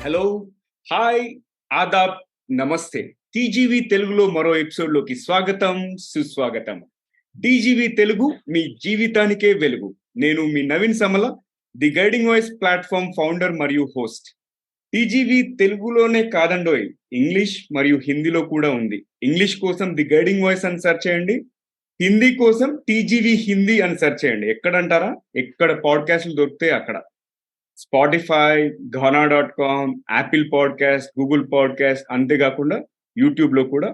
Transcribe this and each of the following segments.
Hello, hi, Aadab, నమస్తే. TGV తెలుగులో మరో ఎపిసోడ్లోకి స్వాగతం, సుస్వాగతం. టీజీవీ తెలుగు మీ జీవితానికే వెలుగు. నేను మీ Naveen Samala, the guiding voice platform founder మరియు హోస్ట్. టీజీవీ తెలుగులోనే కాదండోయ్, ఇంగ్లీష్ మరియు హిందీలో కూడా ఉంది. ఇంగ్లీష్ కోసం ది గైడింగ్ వాయిస్ అని సెర్చ్ చేయండి, హిందీ కోసం టీజీవీ హిందీ అని సెర్చ్ చేయండి. ఎక్కడంటారా? ఎక్కడ పాడ్కాస్ట్లు దొరికితే అక్కడ. స్పాటిఫై, ఘానా.com, యాపిల్ పాడ్కాస్ట్, గూగుల్ పాడ్కాస్ట్, అంతేకాకుండా యూట్యూబ్లో కూడా.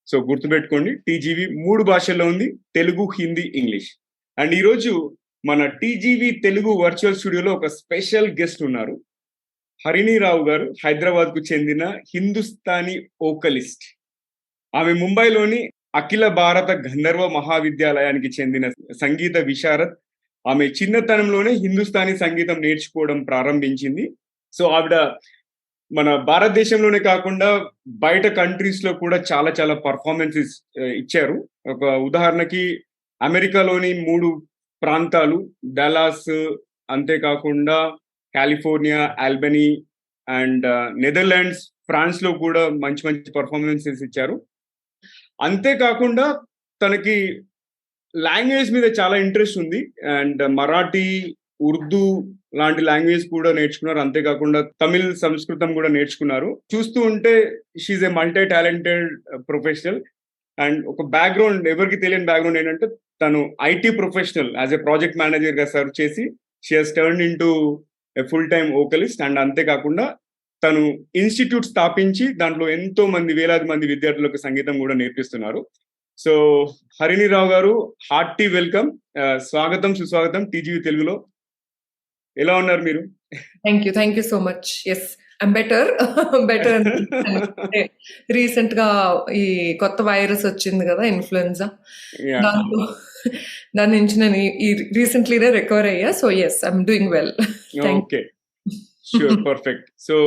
సో గుర్తుపెట్టుకోండి, టీజీవీ 3 భాషల్లో ఉంది, తెలుగు, హిందీ, ఇంగ్లీష్. అండ్ ఈరోజు మన టీజీవీ తెలుగు వర్చువల్ స్టూడియోలో ఒక స్పెషల్ గెస్ట్ ఉన్నారు. హరిణి రావు గారు, హైదరాబాద్కు చెందిన హిందుస్థానీ వోకలిస్ట్. ఆమె ముంబైలోని అఖిల భారత గంధర్వ మహావిద్యాలయానికి చెందిన సంగీత విశారద్. ఆమె చిన్నతనంలోనే హిందుస్థానీ సంగీతం నేర్చుకోవడం ప్రారంభించింది. సో ఆవిడ మన భారతదేశంలోనే కాకుండా బయట కంట్రీస్ లో కూడా చాలా చాలా పర్ఫార్మెన్సెస్ ఇచ్చారు. ఒక ఉదాహరణకి అమెరికాలోని 3 ప్రాంతాలు, డలాస్, అంతేకాకుండా California, Albany and Netherlands, France లో కూడా మంచి మంచి పర్ఫార్మెన్సెస్ ఇచ్చారు. అంతేకాకుండా తనకి లాంగ్వేజ్ మీద చాలా ఇంట్రెస్ట్ ఉంది అండ్ మరాఠీ, ఉర్దూ లాంటి లాంగ్వేజ్ కూడా నేర్చుకున్నారు. అంతేకాకుండా తమిళ్, సంస్కృతం కూడా నేర్చుకున్నారు. చూస్తూ ఉంటే she's a multi talented professional. And ఒక బ్యాక్గ్రౌండ్, ఎవరికి తెలియని బ్యాక్గ్రౌండ్ ఏంటంటే తను IT professional as a project manager గా సర్వ్ చేసి she has turned into a full time vocalist. And అంతేకాకుండా తను ఇన్స్టిట్యూట్ స్థాపించి దాంట్లో ఎంతో మంది, వేలాది మంది విద్యార్థులకు సంగీతం కూడా నేర్పిస్తున్నారు. సో హరిణి రావు గారు, హార్టీ వెల్కమ్, స్వాగతం, సుస్వాగతం టీజీవీ తెలుగులో. ఎలా ఉన్నారు మీరు? Thank you so much. Yes, I'm better. Recent గా ఈ కొత్త వైరస్ వచ్చింది కదా, ఇన్ఫ్లుయెన్జా. దాని నుంచి నేను రీసెంట్లీనే రికవర్ అయ్యా. So yes, I'm doing well. Okay, sure, perfect. So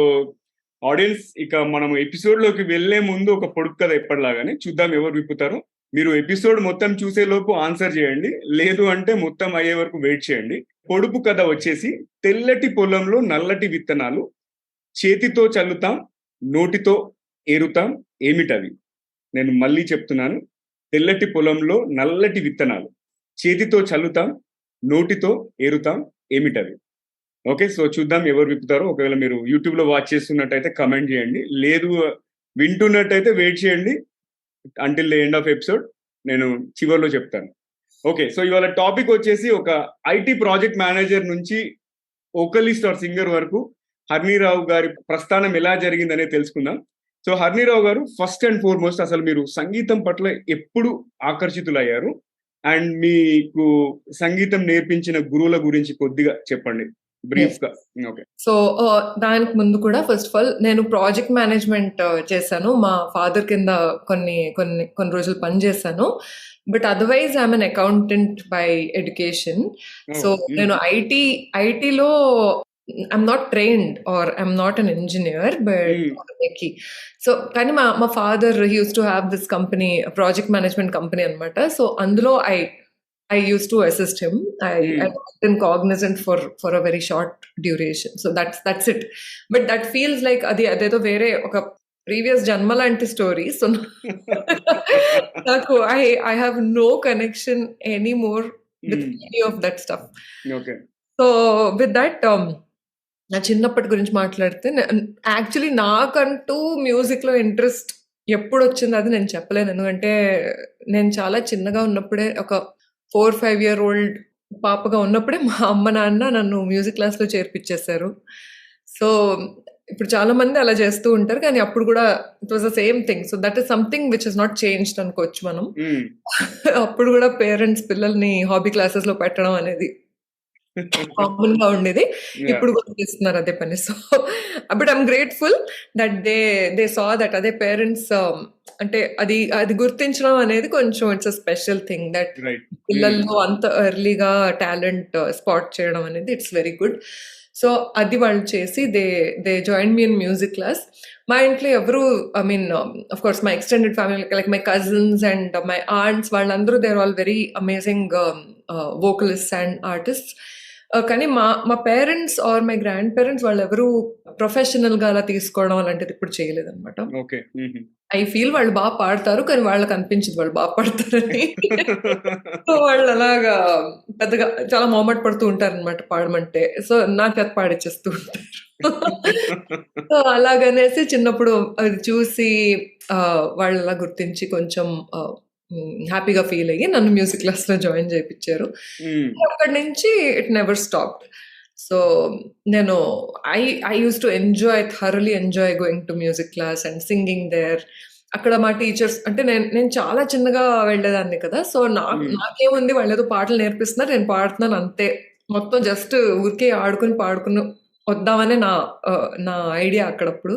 audience, ఇక మనం ఎపిసోడ్ లోకి వెళ్లే ముందు ఒక పొడుపు కథ ఎప్పటిలాగానే చూద్దాం ఎవరు విప్పుతారు. మీరు ఎపిసోడ్ మొత్తం చూసే లోపు ఆన్సర్ చేయండి, లేదు అంటే మొత్తం అయ్యే వరకు వెయిట్ చేయండి. పొడుపు కథ వచ్చేసి, తెల్లటి పొలంలో నల్లటి విత్తనాలు, చేతితో చల్లుతాం, నోటితో ఏరుతాం, ఏమిటవి? నేను మళ్ళీ చెప్తున్నాను. తెల్లటి పొలంలో నల్లటి విత్తనాలు, చేతితో చల్లుతాం, నోటితో ఏరుతాం, ఏమిటవి? ఓకే, సో చూద్దాం ఎవరు విప్పుతారో. ఒకవేళ మీరు యూట్యూబ్ లో వాచ్ చేస్తున్నట్టయితే కమెంట్ చేయండి, లేదు వింటున్నట్టయితే వెయిట్ చేయండి until the end of episode. నేను చివర్లో చెప్తాను. ఓకే, సో ఇవాళ టాపిక్ వచ్చేసి ఒక ఐటీ ప్రాజెక్ట్ మేనేజర్ నుంచి వోకలిస్ట్ ఆర్ సింగర్ వరకు హరిణి రావు గారి ప్రస్థానం ఎలా జరిగిందనే తెలుసుకుందాం. సో హరిణి రావు గారు, ఫస్ట్ అండ్ ఫార్మోస్ట్ అసలు మీరు సంగీతం పట్ల ఎప్పుడు ఆకర్షితులయ్యారు? అండ్ మీకు సంగీతం నేర్పించిన గురువుల గురించి కొద్దిగా చెప్పండి, బ్రీఫ్ గా. ఓకే, సో దానికి ముందు కూడా ఫస్ట్ ఆఫ్ ఆల్ నేను ప్రాజెక్ట్ మేనేజ్మెంట్ చేశాను. మా ఫాదర్ కింద కొన్ని రోజులు పని చేశాను. But otherwise I'm an accountant by education. So నేను ఐటీలో I'm not trained are I'm not an engineer, but so కానీ మా father he use to have this company, project management company అనమాట. సో అందులో I used to assist him. I worked in Cognizant for a very short duration. So that's it. But that feels like adedo vere oka previous janma lanti story. So naku I have no connection anymore with any of that stuff. Okay. So with that నా చిన్నప్పటి గురించి మాట్లాడితే, actually నాకంటూ music లో interest ఎప్పుడు వచ్చింది అది నేను చెప్పలేను. ఎందుకంటే నేను చాలా చిన్నగా ఉన్నప్పుడే, ఒక 4-5 year old పాపగా ఉన్నప్పుడే మా అమ్మ నాన్న నన్ను మ్యూజిక్ క్లాస్లో చేర్పించేశారు. సో ఇప్పుడు చాలా మంది అలా చేస్తూ ఉంటారు, కానీ అప్పుడు కూడా it was the same thing. So that is something which is not changed అనుకోవచ్చు మనం. అప్పుడు కూడా పేరెంట్స్ పిల్లల్ని హాబీ క్లాసెస్ లో పెట్టడం అనేది కామన్ గా ఉండేది. ఇప్పుడు కూడా చేస్తున్నారు అదే పని. So but I'm grateful that they saw that అదే పేరెంట్స్ అంటే అది గుర్తించడం అనేది కొంచెం it's a special thing, that పిల్లల్లో అంత ఎర్లీగా టాలెంట్ స్పాట్ చేయడం అనేది ఇట్స్ వెరీ గుడ్. సో అది వాళ్ళు చేసి they join me in music class. మా ఇంట్లో ఎవరు, I mean of course my extended family like my cousins and my aunts, వాళ్ళందరూ they are all very amazing vocalist and artist. కానీ మా parents or my grandparents వాళ్ళెవరూ ప్రొఫెషనల్‌గా అలా తీసుకోవడం అలాంటిది ఎప్పుడు చేయలేదనమాట. ఓకే. ఐ ఫీల్ వాళ్ళు పాడతారు. కానీ వాళ్ళకి అనిపించదు వాళ్ళు పాడతారని. సో వాళ్ళు అలాగా పెద్దగా చాలా మొహమాట పడుతూ ఉంటారనమాట పాడమంటే. సో నా చేత పాడిచ్చేస్తూ ఉంటారు. సో అలాగనేసి చిన్నప్పుడు అది చూసి వాళ్ళు అలా గుర్తించి కొంచెం హ్యాపీగా ఫీల్ అయ్యి నన్ను మ్యూజిక్ క్లాస్‌లో జాయిన్ చేపిచ్చారు. అక్కడి నుంచి ఇట్ నెవర్ స్టాప్డ్. సో నేను I used to thoroughly enjoy going to music class and singing there. అక్కడ మా టీచర్స్ అంటే నేను చాలా చిన్నగా వెళ్ళేదాన్ని కదా! సో నాకేముంది వాళ్ళేదో పాటలు నేర్పిస్తున్నారు, నేను పాడుతున్నాను అంతే. మొత్తం జస్ట్ ఊరికే పాడుకుని వద్దామనే నా ఐడియా అక్కడప్పుడు.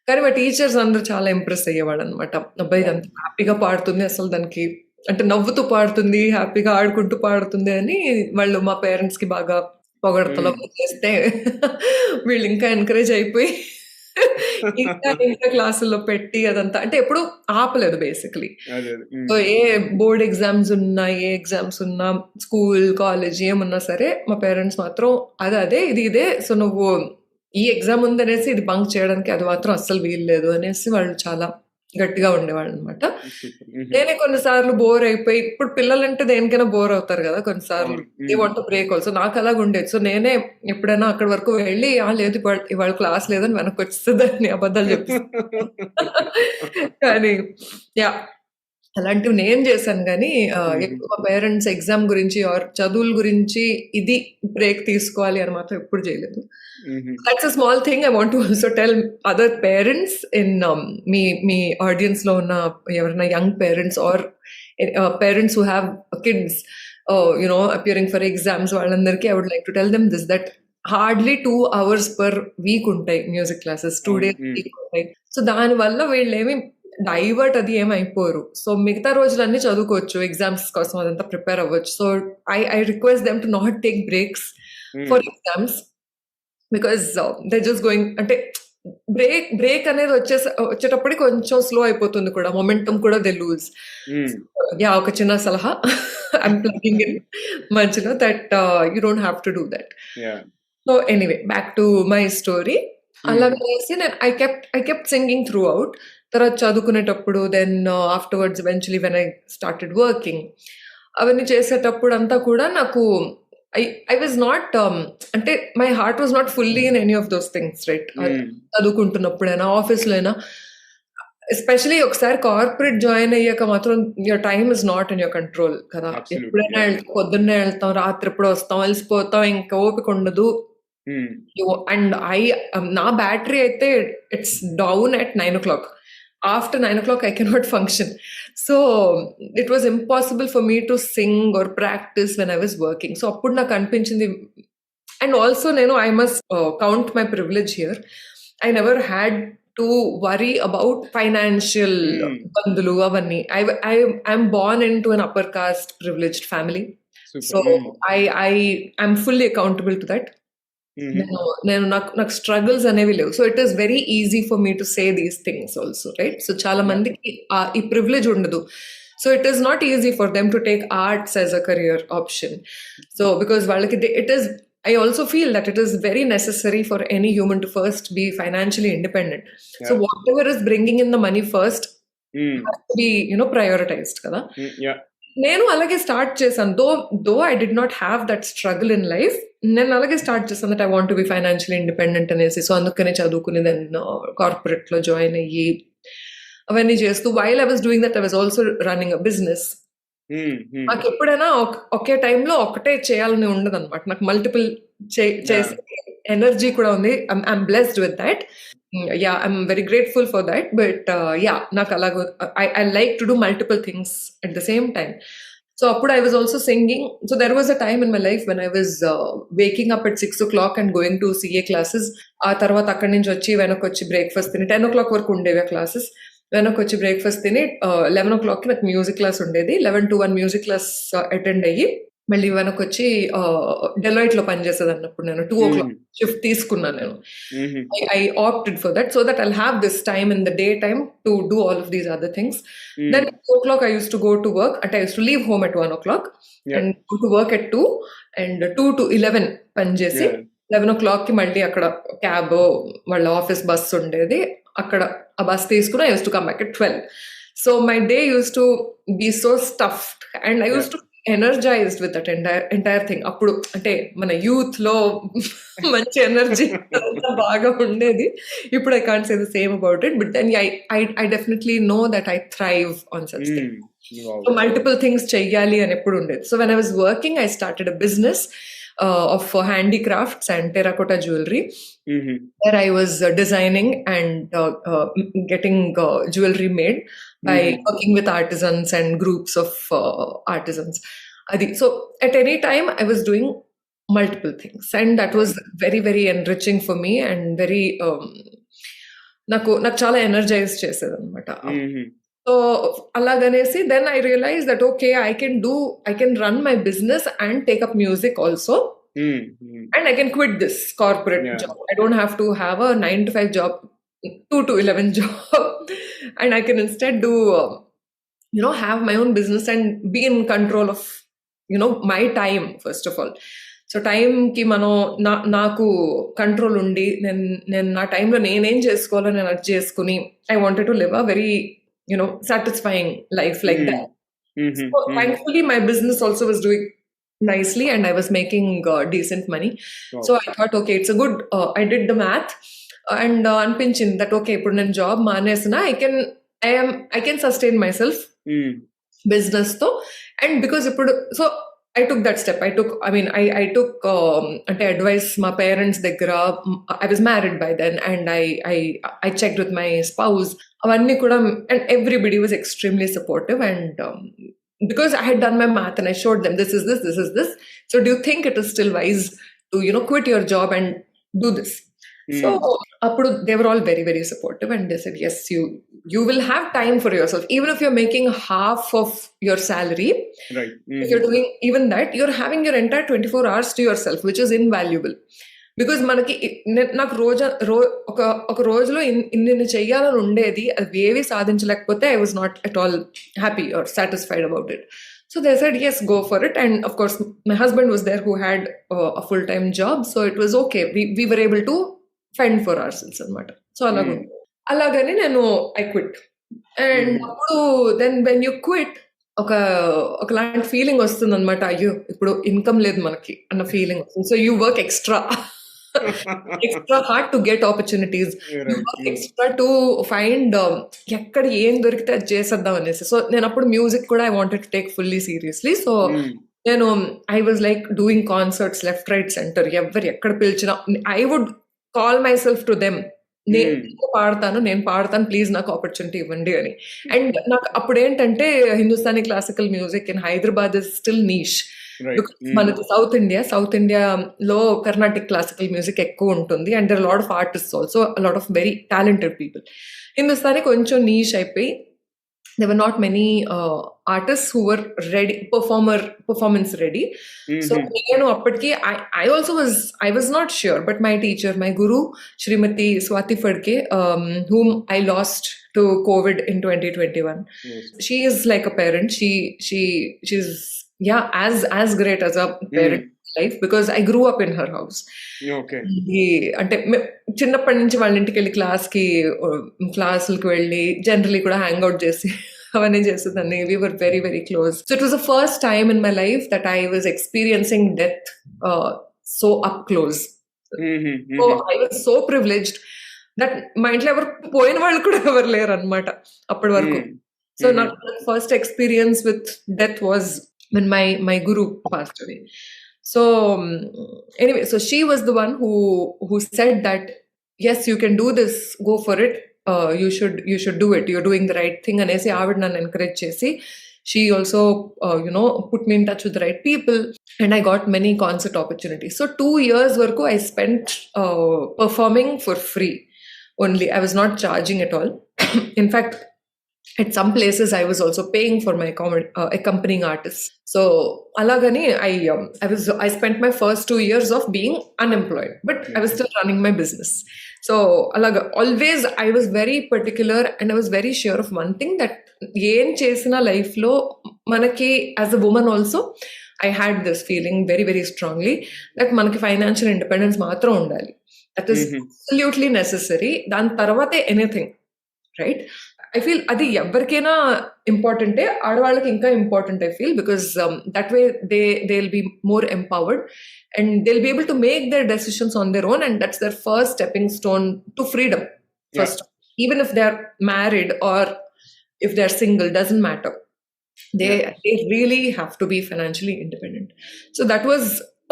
కానీ మా టీచర్స్ అందరూ చాలా ఇంప్రెస్ అయ్యేవాళ్ళనమాట. అబ్బాయి ఇదంతా హ్యాపీగా పాడుతుంది, అసలు దానికి అంటే నవ్వుతూ పాడుతుంది, హ్యాపీగా ఆడుకుంటూ పాడుతుంది అని వాళ్ళు మా పేరెంట్స్‌కి బాగా పొగడ్తలు చేస్తే వీళ్ళు ఇంకా ఎంకరేజ్ అయిపోయి ఇంకా క్లాసుల్లో పెట్టి అదంతా అంటే ఎప్పుడు ఆపలేదు బేసికలీ. సో ఏ బోర్డ్ ఎగ్జామ్స్ ఉన్నా, ఏ ఎగ్జామ్స్ ఉన్నా, స్కూల్, కాలేజ్ ఏమున్నా సరే మా పేరెంట్స్ మాత్రం అదే ఇది ఇదే. సో నువ్వు ఈ ఎగ్జామ్ ఉందనేసి ఇది బంక్ చేయడానికి అది మాత్రం అస్సలు వీల్లేదు అనేసి వాళ్ళు చాలా గట్టిగా ఉండేవాళ్ళు అనమాట. నేనే కొన్నిసార్లు బోర్ అయిపోయి, ఇప్పుడు పిల్లలంటే దేనికైనా బోర్ అవుతారు కదా కొన్నిసార్లు, they want to break also. నాకు అలాగ ఉండేది. సో నేనే ఎప్పుడైనా అక్కడి వరకు వెళ్ళి లేదు ఇవాళ క్లాస్ లేదని వెనక్కి వచ్చేస్తుందని అబద్ధాలు చెప్పిస్తాను. కానీ యా అలాంటివి నేను చేశాను. కానీ ఎక్కువ మా పేరెంట్స్ ఎగ్జామ్ గురించి ఆర్ చదువుల గురించి ఇది బ్రేక్ తీసుకోవాలి అని మాత్రం ఎప్పుడు చేయలేదు. That's a small thing I want to also tell other parents in మీ ఆడియన్స్ లో ఉన్న ఎవరైనా young parents or parents who have kids appearing for exams, వాళ్ళందరికీ I would like to tell them this that hardly 2 hours per week ఉంటాయి music classes, 2 days week ఉంటాయి. So దానివల్ల వీళ్ళేమి divert అది ఏమైపోరు. సో మిగతా రోజులన్నీ చదువుకోవచ్చు, ఎగ్జామ్స్ కోసం అదంతా ప్రిపేర్ అవ్వచ్చు. So I request them to not take breaks for exams because they just going అంటే బ్రేక్ అనేది వచ్చేటప్పటికి కొంచెం స్లో అయిపోతుంది కూడా, మొమెంటం కూడా దే లూజ్. యా ఒక చిన్న సలహా ఐమ్ ప్లగింగ్ ఇన్ మధ్యలో that you don't have to do that. So anyway back to my story. అలాగేసి నేను I kept singing throughout. తర్వాత చదువుకునేటప్పుడు then afterwards eventually when I started working, అవన్నీ చేసేటప్పుడు అంతా కూడా నాకు ఐ వాజ్ నాట్ అంటే my heart was not fully in any of those things right. చదువుకుంటున్నప్పుడైనా ఆఫీస్లో అయినా, ఎస్పెషలీ ఒకసారి కార్పొరేట్ జాయిన్ అయ్యాక మాత్రం your time is not in your control కదా. ఎప్పుడైనా పొద్దున్నే వెళ్తాం, రాత్రి ఎప్పుడో వస్తాం, అలసిపోతాం, ఇంకా ఓపిక ఉండదు. అండ్ నా బ్యాటరీ అయితే it's down at 9 o'clock. After 9 o'clock I cannot function. So it was impossible for me to sing or practice when I was working. So appudu నాకు అనిపించింది. And also I must count my privilege here. I never had to worry about financial bandulu avanni. I'm born into an upper caste privileged family. Super. So I'm fully accountable to that. నేను నాకు struggles అనేవి లేవు. So it is very easy for me to say these things also right. So చాలా మందికి ఈ privilege ఉండదు. So it is not easy for them to take arts as a career option. So because వాళ్ళకి it is I also feel that it is very necessary for any human to first be financially independent. Yeah. So whatever is bringing in the money first has to be prioritized kada. Yeah. నేను అలాగే start చేశాను. Though I did not have that struggle in life. నేను అలాగే start చేశాను that I want to be financially independent అనేసి. So అందుకనే చదువుకుని then కార్పొరేట్లో join అయ్యి అవన్నీ చేస్తూ while I was doing that I was also running a business. నాకు ఎప్పుడైనా ఒకే టైంలో ఒకటే చేయాలని ఉండదు అనమాట. నాకు మల్టిపుల్ చేసే ఎనర్జీ కూడా ఉంది. I'm blessed with that. Yeah, I'm very grateful for that. But నాకు అలాగ I like to do multiple things at the same time. So appudu I was also singing. So there was a time in my life when I was waking up at 6 o'clock and going to CA classes. ఆ తర్వాత అక్కడి నుంచి వచ్చి వెనకొచ్చి breakfast తిని 10 o'clock వరకు ఉండేవి classes. వెనకొచ్చి breakfast తిని 11 o'clock నాకు మ్యూజిక్ క్లాస్ ఉండేది. 11 to 1 మ్యూజిక్ క్లాస్ అటెండ్ అయ్యి మళ్ళీ వెనకొచ్చి డెలాయిట్ లో పనిచేసేది అన్నప్పుడు నేను 2 o'clock షిఫ్ట్ తీసుకున్నాను. నేను I opted for that so that I'll have this time in the day time to do all of these other things. Then 2 o'clock I used to go to work. I used to leave home at 1 o'clock and go to work at 2. And 2 to 11 పనిచేసి 11 o'clockకి మళ్ళీ అక్కడ cab వాళ్ళ office bus ఉండేది, అక్కడ ఆ bus తీసుకుని I use to come back at 12. So my day use to be so stuffed and I use to energized with that entire thing. అప్పుడు అంటే మన యూత్ లో మంచి ఎనర్జీ బాగా ఉండేది. ఇప్పుడు I can't say the same about it, but then I definitely know that I thrive on such thing. So multiple things చెయ్యాలి అని ఎప్పుడు ఉండేది. So when I was working I started a business of handicrafts and terracotta jewelry, where I was designing and getting jewelry made by working with artisans and groups of artisans. So at any time I was doing multiple things, and that was very very enriching for me and very నాకు చాలా energize చేసేది అనమాట. So అలాగనేసి then I realize that okay I can run my business and take up music also, and I can quit this corporate job. I don't have to have a 9 to 5 job, 2 to 11 job, and I can instead do have my own business and be in control of my time first of all. So టైంకి మనం నాకు control ఉండి నేను నా టైంలో నేనేం చేసుకోవాలో నేను అది చేసుకుని I wanted to live a very satisfying life like that. So thankfully my business also was doing nicely and I was making decent money. So I thought okay, it's a good I did the math and anpinchindi that okay ippudu nen job manesina I can sustain myself business tho, and because ippudu so I took that step. I took ante advice my parents daggara. I was married by then and I checked with my spouse avanni kuda, and everybody was extremely supportive, and because I had done my math and I showed them this is this, so do you think it is still wise to quit your job and do this? So appudu they were all very very supportive and they said yes, you will have time for yourself even if you're making half of your salary, right? If you're doing even that, you're having your entire 24 hours to yourself, which is invaluable. Because మనకి నాకు ఒక రోజులో ఇన్ని చెయ్యాలని ఉండేది, అది ఏవి సాధించలేకపోతే I was not at all happy or satisfied about it. So they said yes, go for it. And of course my husband was there who had a full-time job, so it was okay. We were able to fend for ourselves అనమాట. So అలాగని నేను I quit. And అప్పుడు then when you quit ఒకలాంటి feeling వస్తుంది అనమాట, అయ్యో ఇప్పుడు income లేదు మనకి అన్న ఫీలింగ్ వస్తుంది. So you work extra hard to get opportunities, extra to find ఎక్కడ ఏం దొరికితే అది చేసేద్దాం అనేసి. సో నేను అప్పుడు మ్యూజిక్ కూడా I wanted to take fully seriously. So నేను I was like doing concerts left right centre, ఎవరు ఎక్కడ పిలిచినా I would call myself to them, నేను పాడతాను ప్లీజ్ నాకు ఆపర్చునిటీ ఇవ్వండి అని. అండ్ నాకు అప్పుడు ఏంటంటే Hindustani classical music in Hyderabad is still niche. మనకి సౌత్ ఇండియాలో కర్ణాటిక్ క్లాసికల్ మ్యూజిక్ ఎక్కువ ఉంటుంది, and there lot of artist also, lot of very talented people. Hindustani కొంచెం నీష్ అయిపోయి there were not many artists who were ready, performance ready. So నేను అప్పటికి I was not sure, but my teacher, my guru Shrimati Swati Fadke, whom I lost to COVID in 2021. Yes. She is like a parent. She's as great as a parent life, because I grew up in her house. Okay. అంటే చిన్నప్పటి నుంచి వాళ్ళ ఇంటికి వెళ్ళి క్లాసులకు వెళ్ళి generally కూడా hang out చేసి అవన్నీ చేసేదాన్ని. We were very very close. So it was the first time in my life that I was experiencing death so up close. So I was so privileged that మా ఇంట్లో ఎవరు పోయిన వాళ్ళు కూడా ఎవరు లేరు అనమాట అప్పటి వరకు. So నాకు first experience with death was when my guru passed away. So anyway, so she was the one who said that yes, you can do this, go for it, you should do it, you're doing the right thing anesi aavid nannu encourage chesi. She also put me in touch with the right people, and I got many concert opportunities. So 2 years varaku I spent performing for free only. I was not charging at all. In fact, at some places I was also paying for my accompanying artists. So alagani I spent my first 2 years of being unemployed, but I was still running my business. So alaga always I was very particular, and I was very sure of one thing, that ఏం చేసిన life లో మనకి as a woman also I had this feeling very, very strongly that manaki financial independence matram undali. That is absolutely necessary. Dan tarvate anything, right? I feel adi ఎవరికైనా ఇంపార్టెంటే, ఆడవాళ్ళకి ఇంకా important I feel, because that way they'll be more empowered and they'll be able to make their decisions on their own, and that's their first stepping stone to freedom. First, even if they're married or if they're single, doesn't matter. They really have to be financially independent. So that was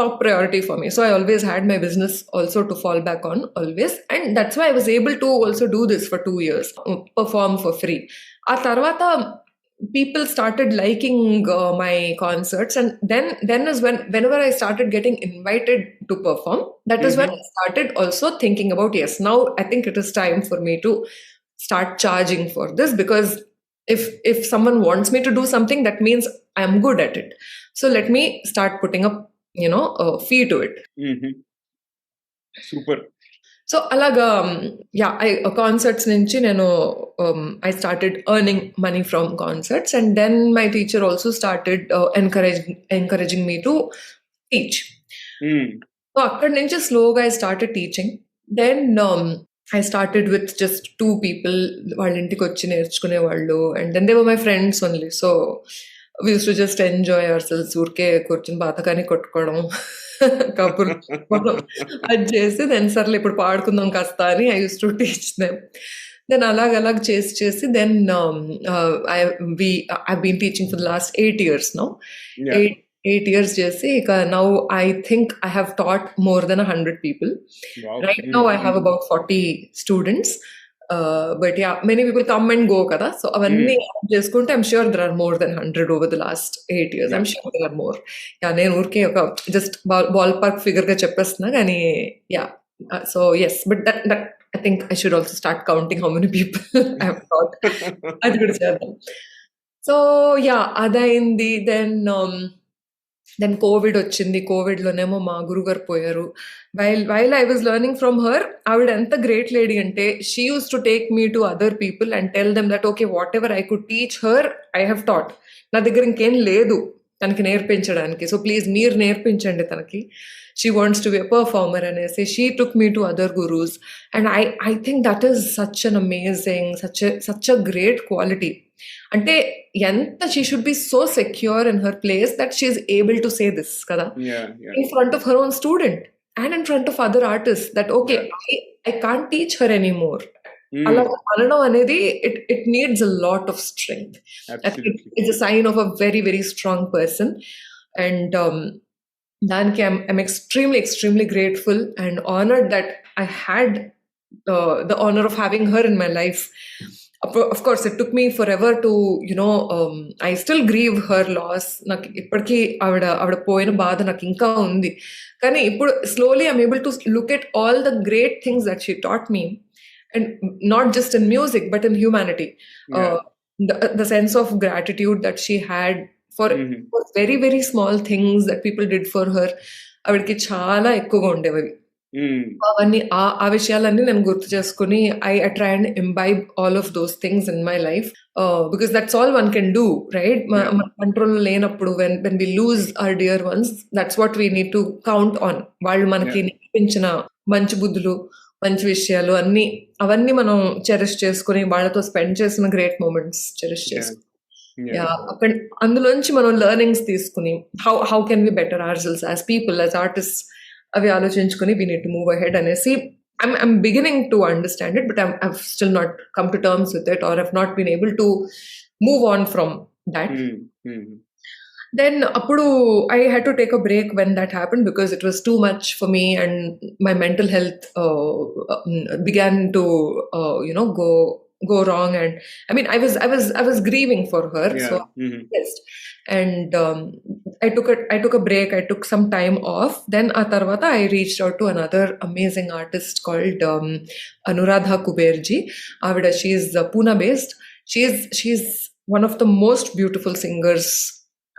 top priority for me. So I always had my business also to fall back on, always. And that's why I was able to also do this for 2 years, perform for free. A tarvata people started liking my concerts, and then is whenever I started getting invited to perform, that is when I started also thinking about, yes, now I think it is time for me to start charging for this, because if someone wants me to do something, that means I'm good at it. So let me start putting up a fee to it. Super. So alaga, I concerts nunchi nenu I started earning money from concerts, and then my teacher also started encouraging me to teach. So akkad nunchi slowly I started teaching. Then I started with just 2 people, వాళ్ళ ఇంటికి వచ్చి నేర్చుకునే వాళ్ళు, and then they were my friends only. So we used to just enjoy ourselves, ఊరికే కూర్చుని బాతకాని కొట్టుకోవడం, కబుర్లు అది చేసి, దెన్ సర్లే ఇప్పుడు పాడుకుందాం కాస్త అని I use to teach them. Then అలాగ చేసి then I've been teaching for the last 8 years now. 8 years చేసి ఇక now I think I have taught more than 100 people. Wow. Right now I have about 40 students. But yeah, many people come and go kada. So avanni cheskunte I'm sure there are more than 100 over the last 8 years. I'm sure there are more. Yeah, నేను ఊరికే ఒక just ballpark figure గా చెప్పేస్తున్నా కానీ yeah. So yes, but that I think I should also start counting how many people I have taught. అది కూడా చేద్దాం. So yeah, అదైంది. Then COVID వచ్చింది. కోవిడ్లోనేమో మా గురుగారు పోయారు. While I was learning from her, ఆవిడ ఎంత గ్రేట్ లేడీ అంటే, she used to take me to other people and tell them that okay, whatever I could teach her, I have taught. నా దగ్గర ఇంకేం లేదు తనకి నేర్పించడానికి, సో ప్లీజ్ మీరు నేర్పించండి తనకి. She wants to be a performer అనేసి she took me to other gurus, and I think that is such an amazing, such a great quality. అంటే ఎంత she should be so secure in her place that she is able to say this kada in front of her own student and in front of other artists that okay, I can't teach her anymore. అలా అనడం అనేది it needs a lot of strength. It's a sign of a very, very strong person, and దానికి I'm extremely grateful and honored that I had the honor of having her in my life. Of course, it took me forever to, I still grieve her loss. నాకు ఇప్పటికీ ఆవిడ పోయిన బాధ నాకు ఇంకా ఉంది. కానీ ఇప్పుడు slowly I'm able to look at all the great things that she taught me, and not just in music but in humanity. The sense of gratitude that she had for very, very small things that people did for her, ఆవిడకి చాలా ఎక్కువగా ఉండేవి. అవన్నీ ఆ విషయాలన్నీ నేను గుర్తు చేసుకుని I try and imbibe all of those things in my life, because that's all one can do, right? మన కంట్రోల్ లేనప్పుడు when we lose our dear ones, that's what we need to count on. వాళ్ళు మనకి నేర్పించిన మంచి బుద్ధులు, మంచి విషయాలు అవన్నీ మనం చెరిష్ చేసుకుని వాళ్ళతో స్పెండ్ చేసిన గ్రేట్ మూమెంట్స్ చెరిష్ చేసుకుని అక్కడ అందులోంచి మనం లెర్నింగ్స్ తీసుకుని how can we better ourselves as people, as artists, అవి ఆలోచించుకుని we need to move ahead అనేసి I'm beginning to understand it, but I've still not come to terms with it, or I've not been able to move on from that. Then appudu I had to take a break when that happened, because it was too much for me and my mental health began to go wrong. And I mean I was grieving for her. So yes, and I took a break. I took some time off. Then a tarvata I reached out to another amazing artist called Anuradha Kuberji. Avida, she is Pune based. She's one of the most beautiful singers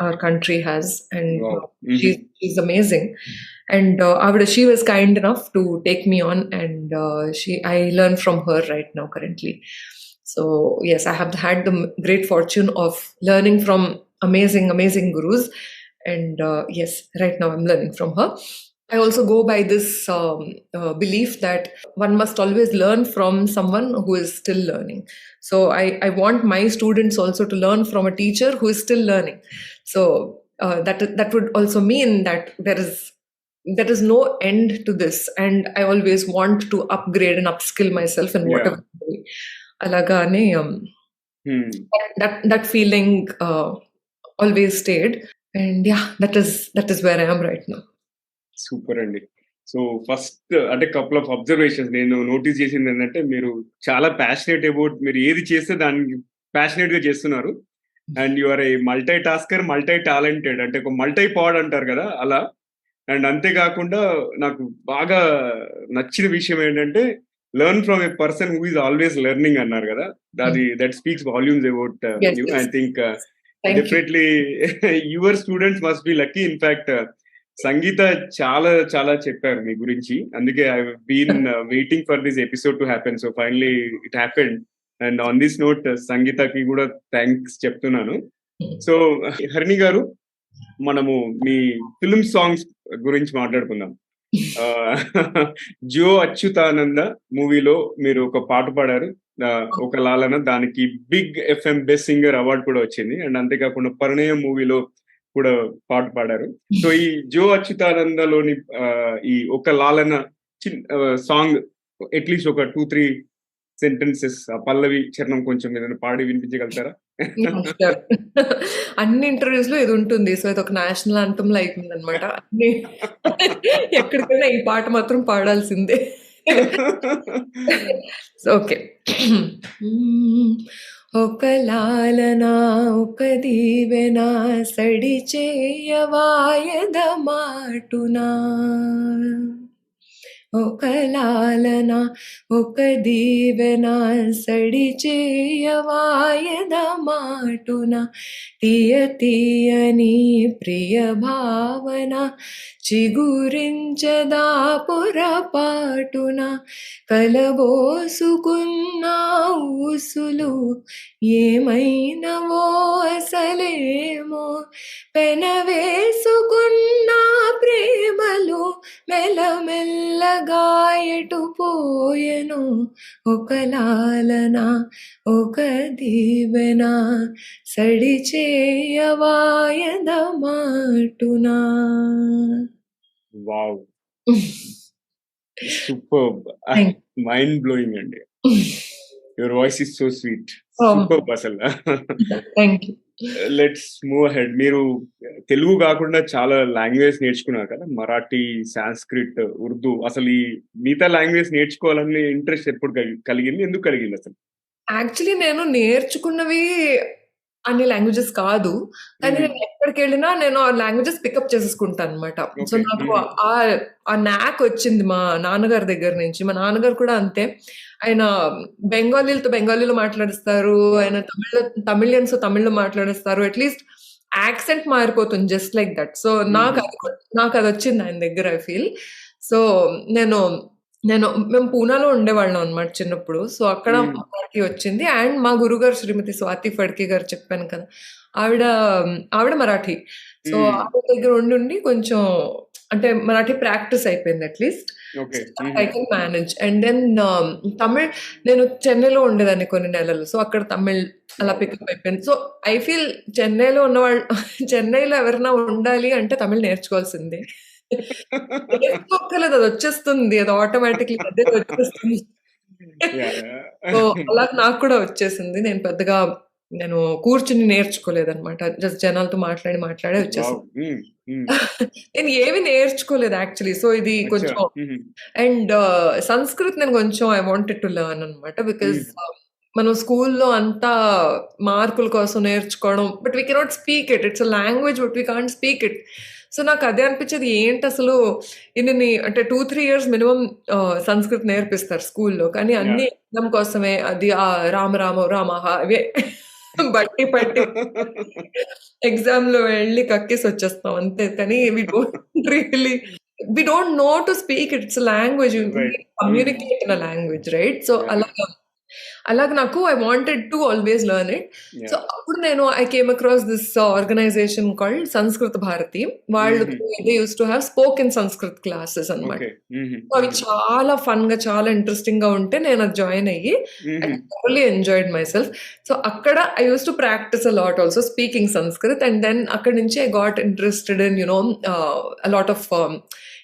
our country has, and she's amazing. And Avida, she was kind enough to take me on, and I learn from her right now currently. So yes, I have had the great fortune of learning from amazing gurus, And yes, right now I'm learning from her. I also go by this belief that one must always learn from someone who is still learning. So I want my students also to learn from a teacher who is still learning. So that would also mean that there is no end to this, and I always want to upgrade and upskill myself in whatever way. Alagane that feeling always stayed, and yeah, that is where I am right now. Super అండి. So first అంటే couple of observations నేను notice చేసింది ఏంటంటే, మీరు చాలా passionate about మీరు ఏది చేస్తే దానికి ప్యాషనేట్ గా చేస్తున్నారు. And you are a multi tasker, multi talented, అంటే ఒక మల్టీ పాడ్ అంటారు కదా అలా. అండ్ అంతేకాకుండా నాకు బాగా నచ్చిన విషయం ఏంటంటే, learn from a person who is always learning అన్నారు కదా. That speaks volumes about you. I think definitely your students must be lucky. In fact Sangeetha చాలా చాలా చెప్పారు మీ గురించి, అందుకే I been waiting for this episode to happen. So finally it happened. And on this note సంగీతకి కూడా థ్యాంక్స్ చెప్తున్నాను. So Harini గారు, మనము మీ ఫిల్మ్ సాంగ్స్ గురించి మాట్లాడుకుందాం. జో అచ్యుతానంద మూవీలో మీరు ఒక పాట పాడారు, ఒక లాలన. దానికి big FM best singer award కూడా వచ్చింది. అండ్ అంతేకాకుండా పరిణయం మూవీలో కూడా పాట పాడారు. సో ఈ జో అచ్యుతానందలోని ఈ ఒక లాలన సాంగ్ అట్లీస్ట్ ఒక 2-3 సెంటెన్సెస్, పల్లవి చరణం కొంచెం ఏదైనా పాడి వినిపించగలుగుతారా? అన్ని ఇంటర్వ్యూస్ లో ఇది ఉంటుంది. సో ఇది ఒక నేషనల్ అంతం లో అయిపోయింది అనమాట. ఎక్కడికైనా ఈ పాట మాత్రం పాడాల్సిందే. ఓకే. ఒక లాలన ఒక దీవెన సడి చేయవాయద మాటునా. ఒక లాలన ఒక దీవెన సడి చేయవాయద మాటున. తీయ తీయని ప్రియ భావన చిగురించదా పొరపాటున. కలబోసుకున్న ఊసులు ఏమైనవో అసలేమో. పెనవేసుకున్న ప్రేమలు మెల్లమెల్లగా ఎటు పోయెను. ఒక లాలన ఒక దీవెన సడి చేయవాయద మాటునా. వావ్, సూపర్బ్, మైండ్ బ్లోయింగ్ అండి. Your voice is so sweet, superb అసలు. Thank you. Let's move ahead. మీరు తెలుగు కాకుండా చాలా లాంగ్వేజ్ నేర్చుకున్నారు కదా, మరాఠీ, సాంస్క్రిట్, ఉర్దూ. అసలు ఈ మిగతా లాంగ్వేజ్ నేర్చుకోవాలని ఇంట్రెస్ట్ ఎప్పుడు కలిగింది, ఎందుకు కలిగింది అసలు? యాక్చువల్లీ నేను నేర్చుకున్నవి అన్ని లాంగ్వేజెస్ కాదు, కానీ నేను ఎక్కడికి వెళ్ళినా నేను ఆ లాంగ్వేజెస్ పికప్ చేసేసుకుంటాను అనమాట. సో నాకు ఆ నాక్ వచ్చింది మా నాన్నగారి దగ్గర నుంచి. మా నాన్నగారు కూడా అంతే. ఆయన బెంగాలీలో మాట్లాడిస్తారు, ఆయన తమిళియన్స్ తమిళ్లో మాట్లాడిస్తారు. అట్లీస్ట్ యాక్సెంట్ మారిపోతుంది జస్ట్ లైక్ దట్. సో నాకు అది వచ్చింది ఆయన దగ్గర, ఐ ఫీల్. సో మేము పూనాలో ఉండేవాళ్ళం అనమాట చిన్నప్పుడు. సో అక్కడ మరాఠీ వచ్చింది. అండ్ మా గురుగారు శ్రీమతి స్వాతి ఫడ్కే గారు చెప్పాను కదా, ఆవిడ మరాఠీ. సో ఆవిడ దగ్గర ఉండి కొంచెం అంటే మరాఠీ ప్రాక్టీస్ అయిపోయింది at least. I can manage. And then Tamil, నేను చెన్నైలో ఉండేదాన్ని కొన్ని నెలలు. సో అక్కడ తమిళ్ అలా పికప్ అయిపోయింది. సో ఐ ఫీల్ చెన్నైలో ఉన్నవాళ్ళు, చెన్నైలో ఎవరైనా ఉండాలి అంటే తమిళ్ నేర్చుకోవాల్సిందే. నేర్చుకోక్కర్లేదు, అది వచ్చేస్తుంది, అది ఆటోమేటిక్లీ అదే వచ్చేస్తుంది. సో అలా నాకు కూడా వచ్చేసింది. నేను పెద్దగా కూర్చుని నేర్చుకోలేదన్నమాట. జస్ట్ జనాలతో మాట్లాడే వచ్చేసింది. నేను ఏవి నేర్చుకోలేదు యాక్చువల్లీ. సో ఇది కొంచెం. అండ్ సంస్కృత్ నేను కొంచెం ఐ వాంటెడ్ టు లెర్న్ అనమాట. బికాస్ మనం స్కూల్లో అంతా మార్కుల కోసం నేర్చుకోవడం, but we cannot speak it. It's a language but we can't speak it. So నాకు అదే అనిపించేది, ఏంటి అసలు ఇన్ని అంటే 2-3 years మినిమం సంస్కృత్ నేర్పిస్తారు స్కూల్లో, కానీ అన్ని ఎగ్జామ్ కోసమే. అది రామహ అవే బట్టి ఎగ్జామ్ లో వెళ్ళి కక్కేసి వచ్చేస్తాం అంతే. కానీ we don't know to speak it. It's a language. You communicate in a language, right? So అలాగ నాకు I wanted to always learn it. So అప్పుడు నేను I came across this organization called Samskrita Bharati. వాళ్ళు they use to have spoken Sanskrit classes అన్నమాట. అవి చాలా fun గా, చాలా ఇంట్రెస్టింగ్ గా ఉంటే నేను అది జాయిన్ అయ్యి I thoroughly enjoyed myself. So అక్కడ I use to practise a lot also speaking Sanskrit. And then అక్కడ నుంచి I got interested in a lot of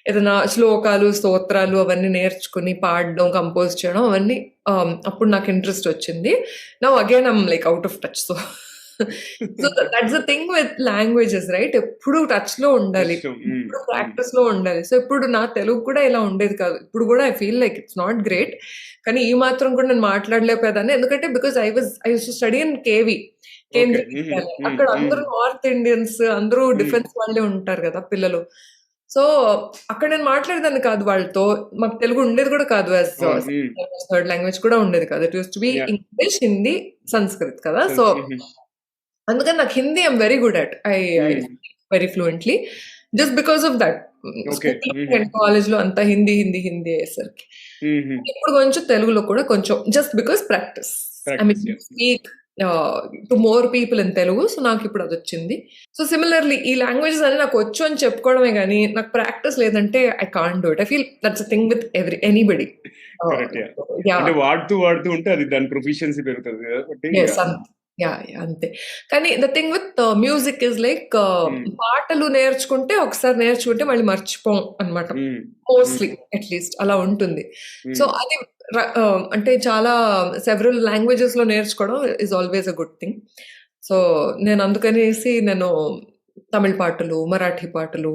ఏదైనా శ్లోకాలు, స్తోత్రాలు అవన్నీ నేర్చుకుని పాడడం, కంపోజ్ చేయడం అవన్నీ అప్పుడు నాకు ఇంట్రెస్ట్ వచ్చింది. Now again I'm like out of touch. So that's the thing with languages, right? ఎప్పుడు టచ్ లో ఉండాలి, ఎప్పుడు ప్రాక్టీస్ లో ఉండాలి. సో ఇప్పుడు నా తెలుగు కూడా ఇలా ఉండేది కాదు. ఇప్పుడు కూడా I feel like it's not great, కానీ ఈ మాత్రం కూడా నేను మాట్లాడలేకపోయేదాన్ని. ఎందుకంటే because I use to study in KV, కేంద్రీయ విద్యాలయం. అక్కడ అందరూ నార్త్ ఇండియన్స్, అందరూ డిఫెన్స్ వాళ్ళే ఉంటారు కదా పిల్లలు. సో అక్కడ నేను మాట్లాడేదాన్ని కాదు వాళ్ళతో. మాకు తెలుగు ఉండేది కూడా కాదు, యాజ్ థర్డ్ లాంగ్వేజ్ కూడా ఉండేది కాదు. It use to be English, Hindi, Sanskrit కదా. సో అందుకని నాకు Hindi I'm very good at. I very fluently just because of that. College లో అంతా హిందీ హిందీ హిందీ అయ్యేసరికి ఇప్పుడు కొంచెం తెలుగులో కూడా కొంచెం, just because practice. I mean speak to more people in Telugu. So నాకు ఇప్పుడు అది వచ్చింది. సో సిమిలర్లీ ఈ లాంగ్వేజెస్ అని నాకు వచ్చు అని చెప్పుకోవడమే కానీ నాకు ప్రాక్టీస్ లేదంటే I can't do it. I feel that's a thing with anybody. వాడుతూ ఉంటే అది దాని ప్రొఫిషియన్సీ పెరుగుతుంది. అంతే. కానీ the thing with music is like పాటలు నేర్చుకుంటే ఒకసారి నేర్చుకుంటే మళ్ళీ మర్చిపోం అన్నమాట, మోస్ట్లీ అట్లీస్ట్ అలా ఉంటుంది. సో అది అంటే చాలా సెవరల్ లాంగ్వేజెస్ లో నేర్చుకోవడం is always a good thing. So నేను అందుకనేసి నేను తమిళ పాటలు, మరాఠీ పాటలు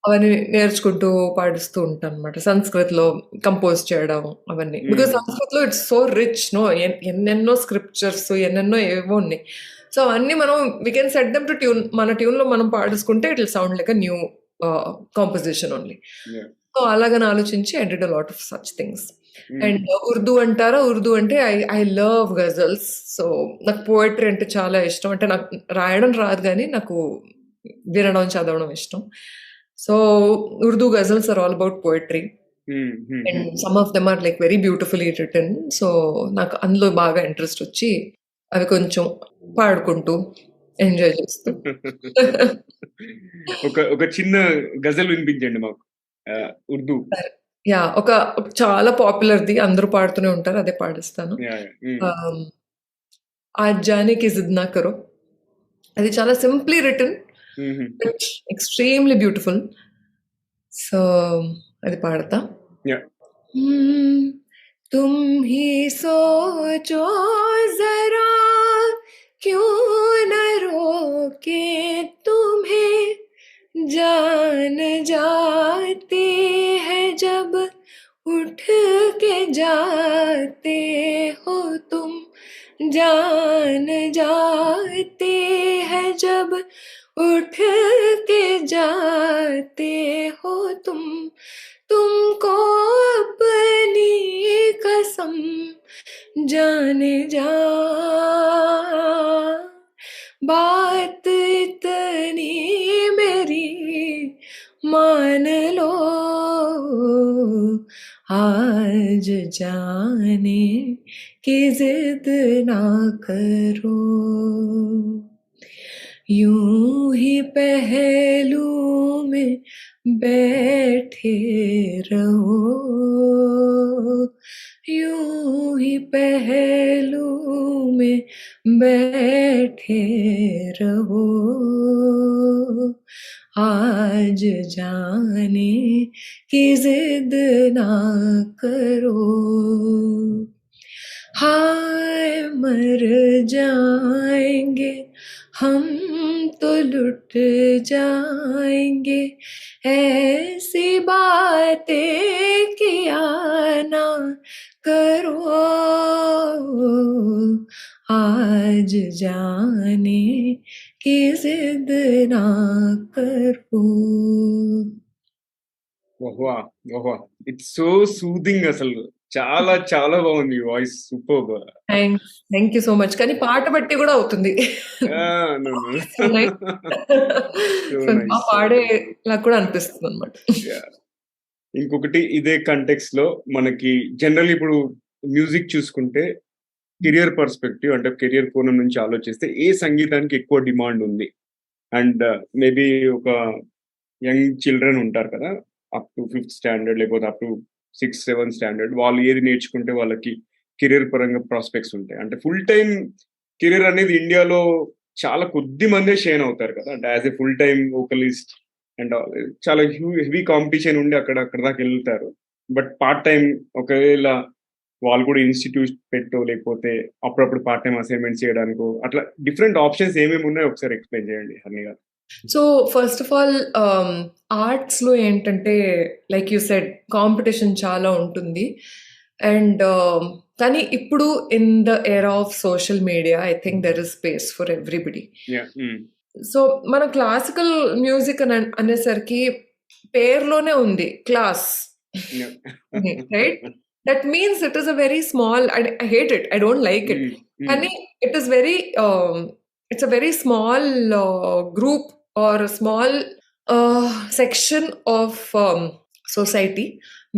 అవన్నీ నేర్చుకుంటూ పాడిస్తూ ఉంటాను అనమాట. సంస్కృత్ లో కంపోజ్ చేయడం అవన్నీ, బికాస్ సంస్కృత్ లో ఇట్స్ సో రిచ్, నో ఎన్నెన్నో స్క్రిప్చర్స్, ఎన్నెన్నో ఏవో ఉన్నాయి. సో అవన్నీ మనం we can set them to tune. మన ట్యూన్ లో మనం పాడుకుంటే it will sound like a new composition only. So అలాగని ఆలోచించి I did a lot of such things. And Urdu అంటారా, ఉర్దూ అంటే ఐ లవ్ గజల్స్. సో నాకు పోయట్రీ అంటే చాలా ఇష్టం. అంటే నాకు రాయడం రాదు కానీ నాకు వినడం, చదవడం ఇష్టం. So Urdu ghazals are all about poetry and some of them are like very beautifully written. So నాకు అందులో బాగా ఇంట్రెస్ట్ వచ్చి అవి కొంచెం పాడుకుంటూ ఎంజాయ్ చేస్తూ. ఒక చిన్న గజల్ వినిపించండి మాకు ఉర్దూ. ఒక చాలా పాపులర్ది, అందరూ పాడుతూనే ఉంటారు, అదే పాడిస్తాను. ఆజ్ జానే కి జిద్ నా కరో. అది చాలా simply written, extremely beautiful. So అది పాడతా. తుమ్ హీ సోచో జరా క్యూ న రోకే తుమ్హే जान जाते हैं जब उठ के जाते हो तुम, जान जाते हैं जब उठ के जाते हो तुम, तुमको अपनी कसम जाने जा, बात इतनी मेरी मान लो, आज जाने की जिद ना करो, यूं ही पहलू में बैठे रहो, यूं ही पहलू में बैठे रहो, आज जाने की जिद ना करो, हाय मर जाएंगे हम तो लुट जाएंगे, ऐसी बातें किया ना करो, आज जाने की जिद ना करो. It's so soothing. అసలు చాలా చాలా బాగుంది voice. Superb. Thank you so much. కానీ పాట బట్టి కూడా అవుతుంది, పాడేలా కూడా అనిపిస్తుంది అనమాట. ఇంకొకటి ఇదే కంటెక్స్ట్ లో మనకి జనరల్ ఇప్పుడు మ్యూజిక్ చూసుకుంటే కెరియర్ పర్స్పెక్టివ్ అంటే కెరియర్ కోణం నుంచి ఆలోచిస్తే ఏ సంగీతానికి ఎక్కువ డిమాండ్ ఉంది? అండ్ మేబీ ఒక యంగ్ చిల్డ్రన్ ఉంటారు కదా, అప్ టు 5th స్టాండర్డ్ లేకపోతే up to 6th 7th standard వాళ్ళు ఏది నేర్చుకుంటే వాళ్ళకి కెరియర్ పరంగా ప్రాస్పెక్ట్స్ ఉంటాయి. అంటే ఫుల్ టైం కెరియర్ అనేది ఇండియాలో చాలా కొద్ది మందే షైన్ అవుతారు కదా, అంటే as a full time vocalist and చాలా హెవీ కాంపిటీషన్ ఉండి అక్కడ దాకా వెళ్తారు. బట్ పార్ట్ టైం ఒకవేళ వాళ్ళు కూడా ఇన్స్టిట్యూట్ పెట్టో లేకపోతే అప్పుడప్పుడు పార్ట్ టైం అసైన్మెంట్స్ చేయడానికో అట్లా డిఫరెంట్ ఆప్షన్స్ ఏమేమి ఉన్నాయో ఒకసారి ఎక్స్ప్లెయిన్ చేయండి హర్ని గారు. సో ఫస్ట్ ఆఫ్ ఆల్ ఆర్ట్స్లో ఏంటంటే లైక్ యూ సెడ్ కాంపిటీషన్ చాలా ఉంటుంది. అండ్ కానీ ఇప్పుడు in the era of social media I think there is space for everybody. So మన క్లాసికల్ మ్యూజిక్ అనేసరికి పేరులోనే ఉంది class, right? That means it is a very small, I hate it, I don't like it. కానీ it is very it's a very small group or a small section of society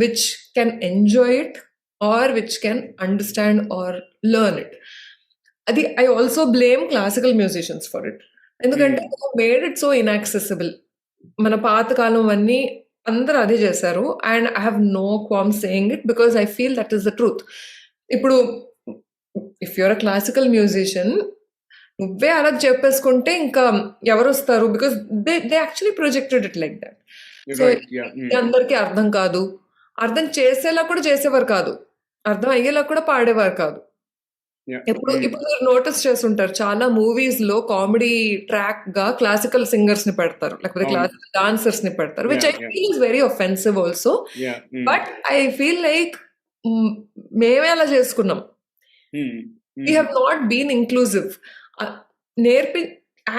which can enjoy it or which can understand or learn it. I also blame classical musicians for it. ఎందుకంటే made it so inaccessible. మన పాత కాలం అన్నీ అందరూ అదే చేశారు. And I have no qualm saying it because I feel that is the truth. ఇప్పుడు if you're a classical musician, నువ్వే అలా చెప్పేసుకుంటే ఇంకా ఎవరు వస్తారు? Because they actually projected it like that. So అందరికీ అర్థం కాదు, అర్థం చేసేలా కూడా చేసేవారు కాదు, అర్థం అయ్యేలా కూడా పాడేవారు కాదు. ఇప్పుడు మీరు నోటీస్ చేస్తుంటారు చాలా మూవీస్ లో కామెడీ ట్రాక్ గా క్లాసికల్ సింగర్స్ ని పెడతారు, లేకపోతే క్లాసికల్ డాన్సర్స్ ని పెడతారు, which I feel is very offensive also. But I feel like మేమే అలా చేసుకున్నాం. We have not been inclusive.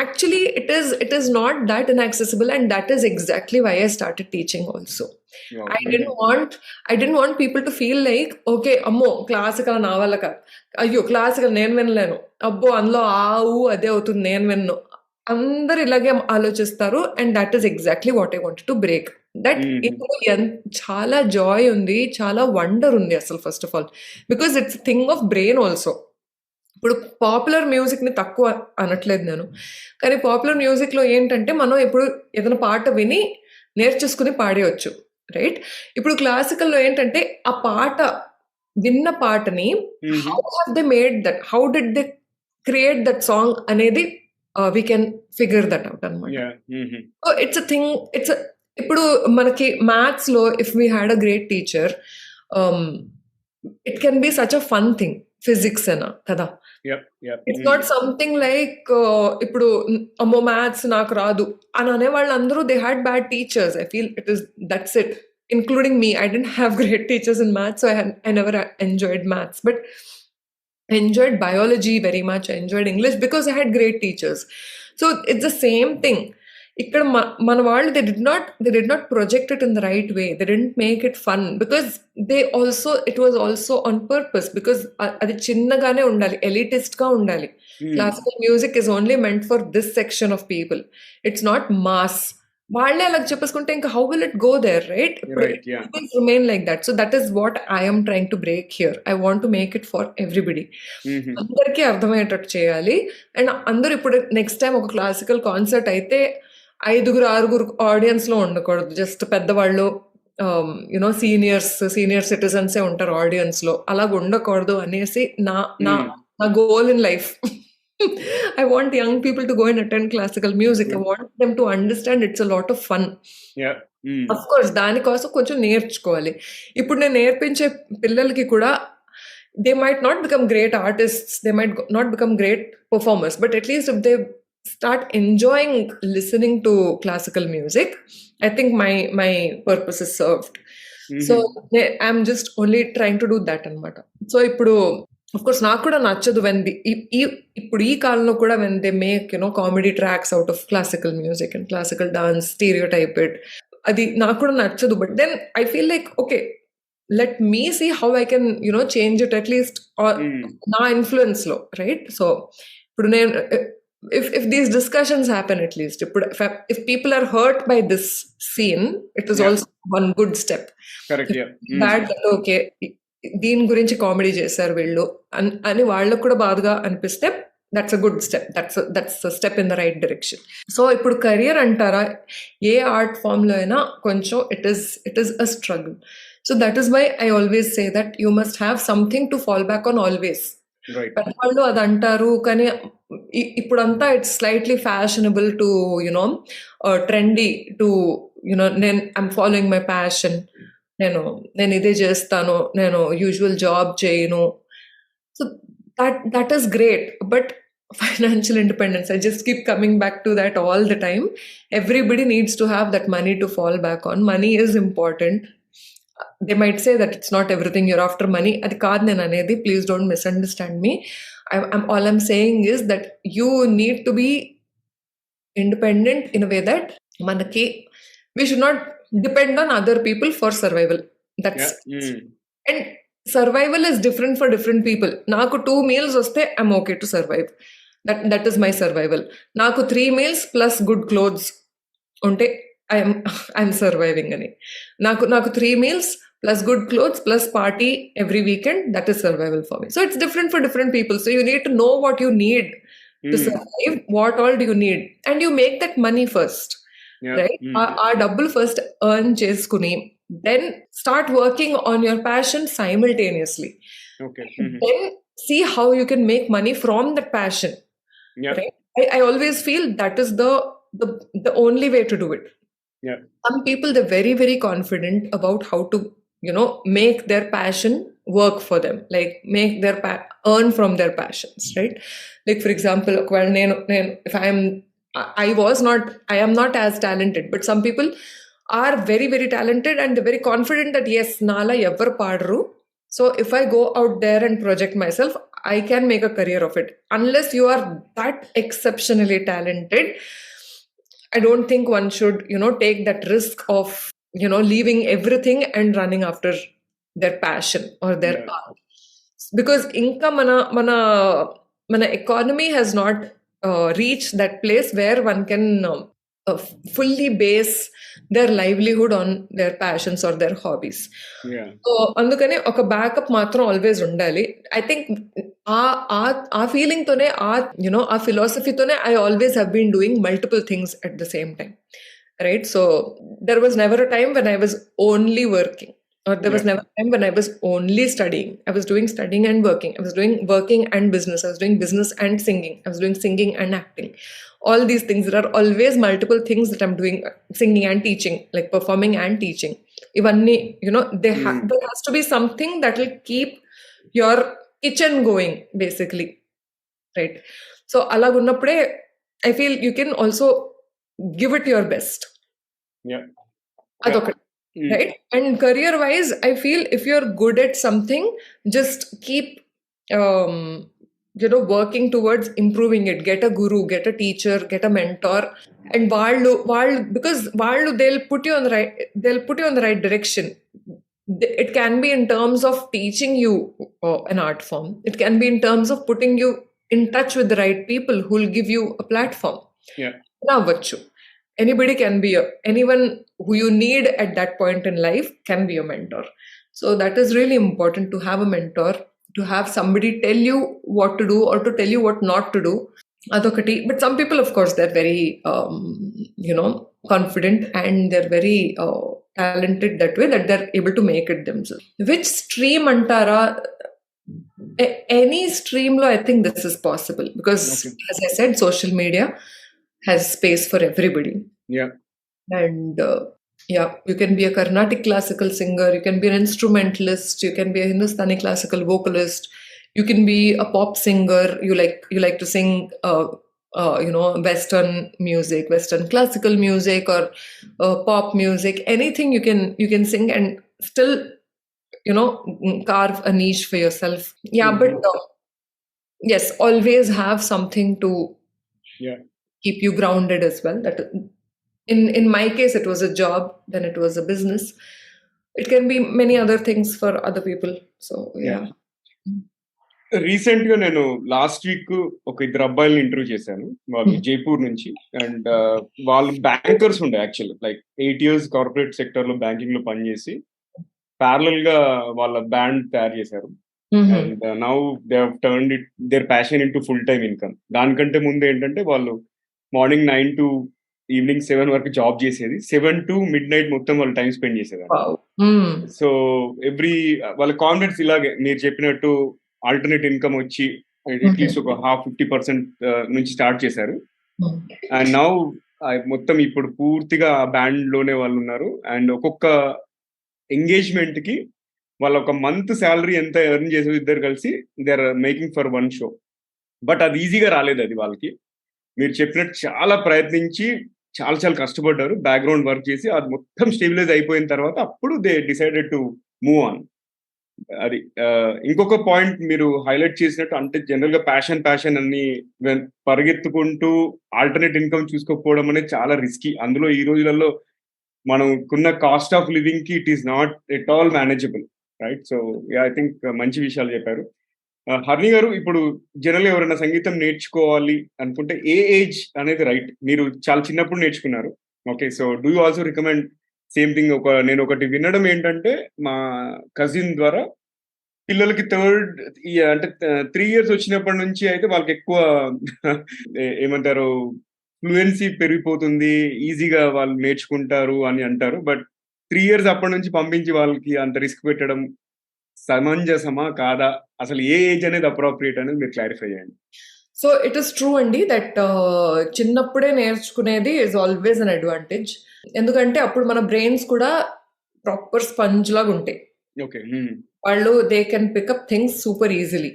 Actually, it is not that inaccessible, and that is exactly why I started teaching also. Wow. I didn't want people to feel like, okay, ammo classical na valla ka, ayyo classical nenu vinalenu, abbo అందులో ఆవు అదే అవుతుంది నేను విన్ను, అందరు ఇలాగే ఆలోచిస్తారు. And that is exactly what I wanted to break. That చాలా Joy ఉంది, చాలా వండర్ ఉంది అసలు. First of all because it's thing of brain also. ఇప్పుడు పాపులర్ మ్యూజిక్ని తక్కువ అనట్లేదు నేను, కానీ పాపులర్ మ్యూజిక్లో ఏంటంటే మనం ఇప్పుడు ఏదైనా పాట విని నేర్చేసుకుని పాడేయచ్చు, రైట్? ఇప్పుడు క్లాసికల్లో ఏంటంటే ఆ పాట విన్న పాటని how have they made that, how did they create that song అనేది we can figure that out అనమాట. సో ఇట్స్ అ థింగ్, ఇప్పుడు మనకి మ్యాథ్స్లో if we had a great teacher, it can be such a fun thing. Physics అనా కదా, it's not something like ఇప్పుడు అమ్మో maths నాకు రాదు అని అనే వాళ్ళందరూ they had bad teachers. I feel it is that's it, including me. I didn't have great teachers in maths, so I never enjoyed maths, but I enjoyed biology very much. I enjoyed English because I had great teachers. So it's the same thing. ఇక్కడ మన వాళ్ళు they did not project it in the right way. They didn't make it fun because it was also on purpose, because అది చిన్నగానే ఉండాలి, elitist గా ఉండాలి. Classical music is only meant for this section of people. It's not mass. వాళ్ళే అలా చెప్పేసుకుంటే ఇంకా how will it go there, right? Right, yeah. It will remain like that. So that is what I am trying to break here. I want to make it for everybody. అందరికీ అర్థమయ్యేటట్టు చేయాలి. And అందరూ ఇప్పుడు next time ఒక classical concert అయితే 5-6 audience లో ఉండకూడదు, just పెద్దవాళ్ళు యునో సీనియర్ సిటిజన్సే ఉంటారు ఆడియన్స్ లో. అలాగ ఉండకూడదు అనేసి నా goal in life. I want young people to go and attend classical music. I want them to understand it's a lot of fun. Yeah. Of course, దానికోసం కొంచెం నేర్చుకోవాలి. ఇప్పుడు నేను నేర్పించే పిల్లలకి కూడా they might not become great artists, they might not become great performers, but at least if they start enjoying listening to classical music, I think my purpose is served. So I'm just only trying to do that anamata. So ఇప్పుడు of course నాకు కూడా నచ్చదు when ఇప్పుడు ఈ కాలంలో కూడా when they make comedy tracks out of classical music and classical dance, stereotype it, అది నాకు కూడా నచ్చదు. But then I feel like okay, let me see how I can change it at least, or నా influence లో, right? So ఇప్పుడు నేను if these discussions happen, at least if people are hurt by this scene, it is also one good step. Correct, yeah. That okay, దీని గురించి comedy చేశారు వీళ్ళు అని వాళ్ళకు కూడా బాధగా అనిపిస్తే that's a good step, that's step in the right direction. So ఇప్పుడు కెరియర్ అంటారా, ఏ ఆర్ట్ ఫామ్లో అయినా కొంచెం it is a struggle. So that is why I always say that you must have something to fall back on always. పెద్దవాళ్ళు అది అంటారు, కానీ ఇప్పుడంతా it's slightly fashionable to you know trendy to you know I'm following my passion, నేను ఇదే చేస్తాను, నేను usual job చేయను. So that is great, but financial independence, I just keep coming back to that all the time. Everybody needs to have that money to fall back on. Money is important. They might say that it's not everything, you're after money. Adi kaadu nenu anedi, please don't misunderstand me. All I'm saying is that you need to be independent in a way that manaki we should not depend on other people for survival. That's and survival is different for different people. Naku 2 meals vaste I'm okay to survive. That is my survival. Naku 3 meals plus good clothes unte I'm surviving ani. Naku 3 meals plus good clothes plus party every weekend, that is survival for me. So it's different for different people. So you need to know what you need to survive. What all do you need? And you make that money first. Right? Our double first earn cheskuni, then start working on your passion simultaneously. Okay. Then see how you can make money from that passion. Right? I always feel that is the only way to do it. Some people, they're very, very confident about how to make their passion work for them, like make their earn from their passions, right? Like for example, if I am not as talented, but some people are very, very talented and they're very confident that yes, nala ever paadru, so if I go out there and project myself, I can make a career of it. Unless you are that exceptionally talented, I don't think one should take that risk of leaving everything and running after their passion or their art, because inka mana economy has not reached that place where one can fully base their livelihood on their passions or their hobbies. So andukane oka backup matram always undali. I think aa feeling tone aa philosophy tone I always have been doing multiple things at the same time, right? So there was never a time when I was only working, or there was never a time when I was only studying. I was doing studying and working. I was doing working and business. I was doing business and singing. I was doing singing and acting. All these things, there are always multiple things that I'm doing, singing and teaching, like performing and teaching. Ivanni, there has to be something that will keep your kitchen going, basically, right? So alagunnappude I feel you can also give it your best. Adokati. Right? And career wise, I feel if you're good at something, just keep working towards improving it. Get a guru, get a teacher, get a mentor, and because they'll put you on the right direction. It can be in terms of teaching you an art form. It can be in terms of putting you in touch with the right people who will give you a platform. Navvachu. Anybody can be anyone who you need at that point in life can be a mentor. So that is really important, to have a mentor, to have somebody tell you what to do or to tell you what not to do. Adokati. But some people, of course, they're very confident and they're very talented that way, that they're able to make it themselves. Which stream antara? Any stream lo, I think this is possible, because as I said, social media has space for everybody. And you can be a Carnatic classical singer, you can be an instrumentalist, you can be a Hindustani classical vocalist, you can be a pop singer, you like to sing Western music, Western classical music, or pop music. Anything you can sing and still carve a niche for yourself. But yes, always have something to keep you grounded as well. That in my case, it was a job, then it was a business. It can be many other things for other people. So recent గా నేను last week ఒక ఇద్దరు అబ్బాయిలను interview చేశాను, వాళ్ళు జైపూర్ నుంచి. And వాళ్ళు bankers ఉండే, actual like 8 years corporate sector లో బ్యాంకింగ్ లో పనిచేసి ప్యారలల్ గా వాళ్ళ బ్యాండ్ తయారు చేశారు. And now they have turned it their passion into full time income. దానికంటే ముందు ఏంటంటే వాళ్ళు మార్నింగ్ 9 to ఈవినింగ్ 7 వరకు జాబ్ చేసేది. 7 to midnight మొత్తం వాళ్ళు టైం స్పెండ్ చేసేది. సో వాళ్ళ కాన్ఫిడెన్స్ ఇలాగే మీరు చెప్పినట్టు ఆల్టర్నేట్ ఇన్కమ్ వచ్చి అట్లీస్ట్ ఒక 50% నుంచి స్టార్ట్ చేశారు. అండ్ నౌ మొత్తం ఇప్పుడు పూర్తిగా బ్యాండ్ లోనే వాళ్ళు ఉన్నారు. అండ్ ఒక్కొక్క ఎంగేజ్మెంట్ కి వాళ్ళ ఒక మంత్ శాలరీ ఎంత ఎర్న్ చేసేది ఇద్దరు కలిసి they are making for one show. But అది ఈజీగా రాలేదు. అది వాళ్ళకి మీరు చెప్పినట్టు చాలా ప్రయత్నించి చాలా చాలా కష్టపడ్డారు, బ్యాక్గ్రౌండ్ వర్క్ చేసి అది మొత్తం స్టెబిలైజ్ అయిపోయిన తర్వాత అప్పుడు they decided to move on. అది ఇంకొక పాయింట్ మీరు హైలైట్ చేసినట్టు, అంటే జనరల్ గా ప్యాషన్ అన్ని పరిగెత్తుకుంటూ ఆల్టర్నేట్ ఇన్కమ్ చూసుకోకపోవడం అనేది చాలా రిస్కీ. అందులో ఈ రోజులలో మనకున్న కాస్ట్ ఆఫ్ లివింగ్ కి it is not at all manageable, right? So I think మంచి విషయాలు చెప్పారు. హర్ని గారు, ఇప్పుడు జనరల్ ఎవరైనా సంగీతం నేర్చుకోవాలి అనుకుంటే ఏ ఏజ్ అనేది రైట్? మీరు చాలా చిన్నప్పుడు నేర్చుకున్నారు, okay. So do you also recommend same thing? నేను ఒకటి వినడం ఏంటంటే, మా కజిన్ ద్వారా పిల్లలకి అంటే 3 years వచ్చినప్పటి నుంచి అయితే వాళ్ళకి ఎక్కువ ఏమంటారు ఫ్లూయెన్సీ పెరిగిపోతుంది, ఈజీగా వాళ్ళు నేర్చుకుంటారు అని అంటారు. బట్ 3 years అప్పటి నుంచి పంపించి వాళ్ళకి అంత రిస్క్ పెట్టడం సమంజసమా కాదా? అసలు ఏ ఏజ్ అనేది అప్రోప్రియేట్ అనేది మీరు క్లారిఫై చేయండి. సో ఇట్ ఇస్ ట్రూ అండి దట్ చిన్నప్పుడే నేర్చుకునేది ఈజ్ ఆల్వేస్ అన్ అడ్వాంటేజ్. ఎందుకంటే అప్పుడు మన బ్రెయిన్స్ కూడా ప్రాపర్ స్పంజ్ లాగా ఉంటాయి. ఓకే. వాళ్ళు they can pick up things super easily.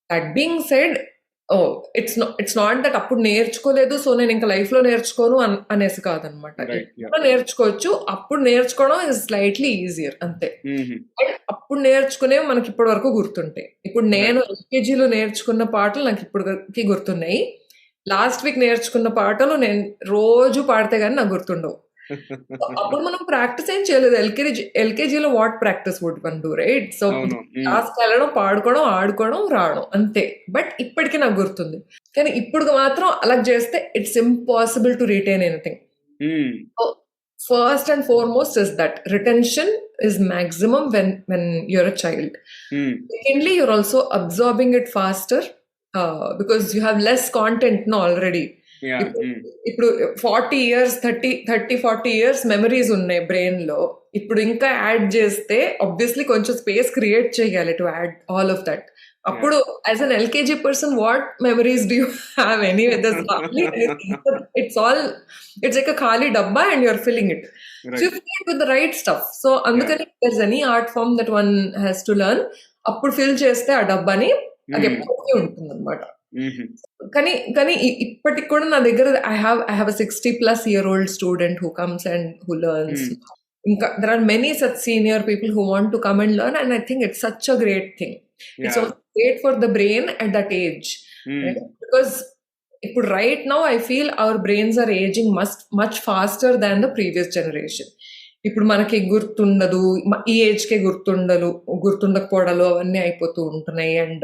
That being said, it's not that అప్పుడు నేర్చుకోలేదు సో నేను ఇంకా లైఫ్ లో నేర్చుకోను అనేసి కాదనమాట. నేర్చుకోవచ్చు. అప్పుడు నేర్చుకోవడం ఇస్ స్లైట్లీ ఈజియర్, అంతే. అప్పుడు నేర్చుకునేవి మనకి ఇప్పటి వరకు గుర్తుంటాయి. ఇప్పుడు నేను ఎల్కేజీలో నేర్చుకున్న పాటలు నాకు ఇప్పటికి గుర్తున్నాయి. లాస్ట్ వీక్ నేర్చుకున్న పాటలు నేను రోజు పాడితే గానీ నాకు గుర్తుండవు. అప్పుడు మనం ప్రాక్టీస్ ఏం చేయలేదు. ఎల్కేజీలో what practice would one do, right? So క్లాస్కి వెళ్ళడం, పాడుకోవడం, ఆడుకోవడం, రావడం, అంతే. బట్ ఇప్పటికీ నాకు గుర్తుంది. కానీ ఇప్పుడు మాత్రం అలా చేస్తే it's impossible to retain anything. First and foremost is that retention is maximum when you're a child. Secondly, you're also absorbing it faster because you have less content already. ఇప్పుడు 40 years 30-40 years మెమరీస్ ఉన్నాయి brain లో. ఇప్పుడు ఇంకా add చేస్తే obviously కొంచెం space create చేయాలి to add all of that. అప్పుడు as an LKG person what memories do you have? Anyway, it's like a ఖాళీ డబ్బా and you're filling it. So you fill it with the right stuff. So అందుకని there's any art form that one has to learn, అప్పుడు fill చేస్తే ఆ డబ్బాని అది ఎప్పటికీ ఉంటుంది అనమాట. కానీ ఇప్పటికి కూడా నా దగ్గర I have a 60+ year-old student who comes and who learns. ఇంకా there are many such senior people who want to come and learn, and I think it's such a great thing. It's also great for the brain at that age, right? Because ఇప్పుడు right now I feel our brains are aging much faster than the previous generation. ఇప్పుడు మనకి గుర్తుండదు, ఈ ఏజ్కే గుర్తుండకపోవడాలు అవన్నీ అయిపోతూ ఉంటున్నాయి. And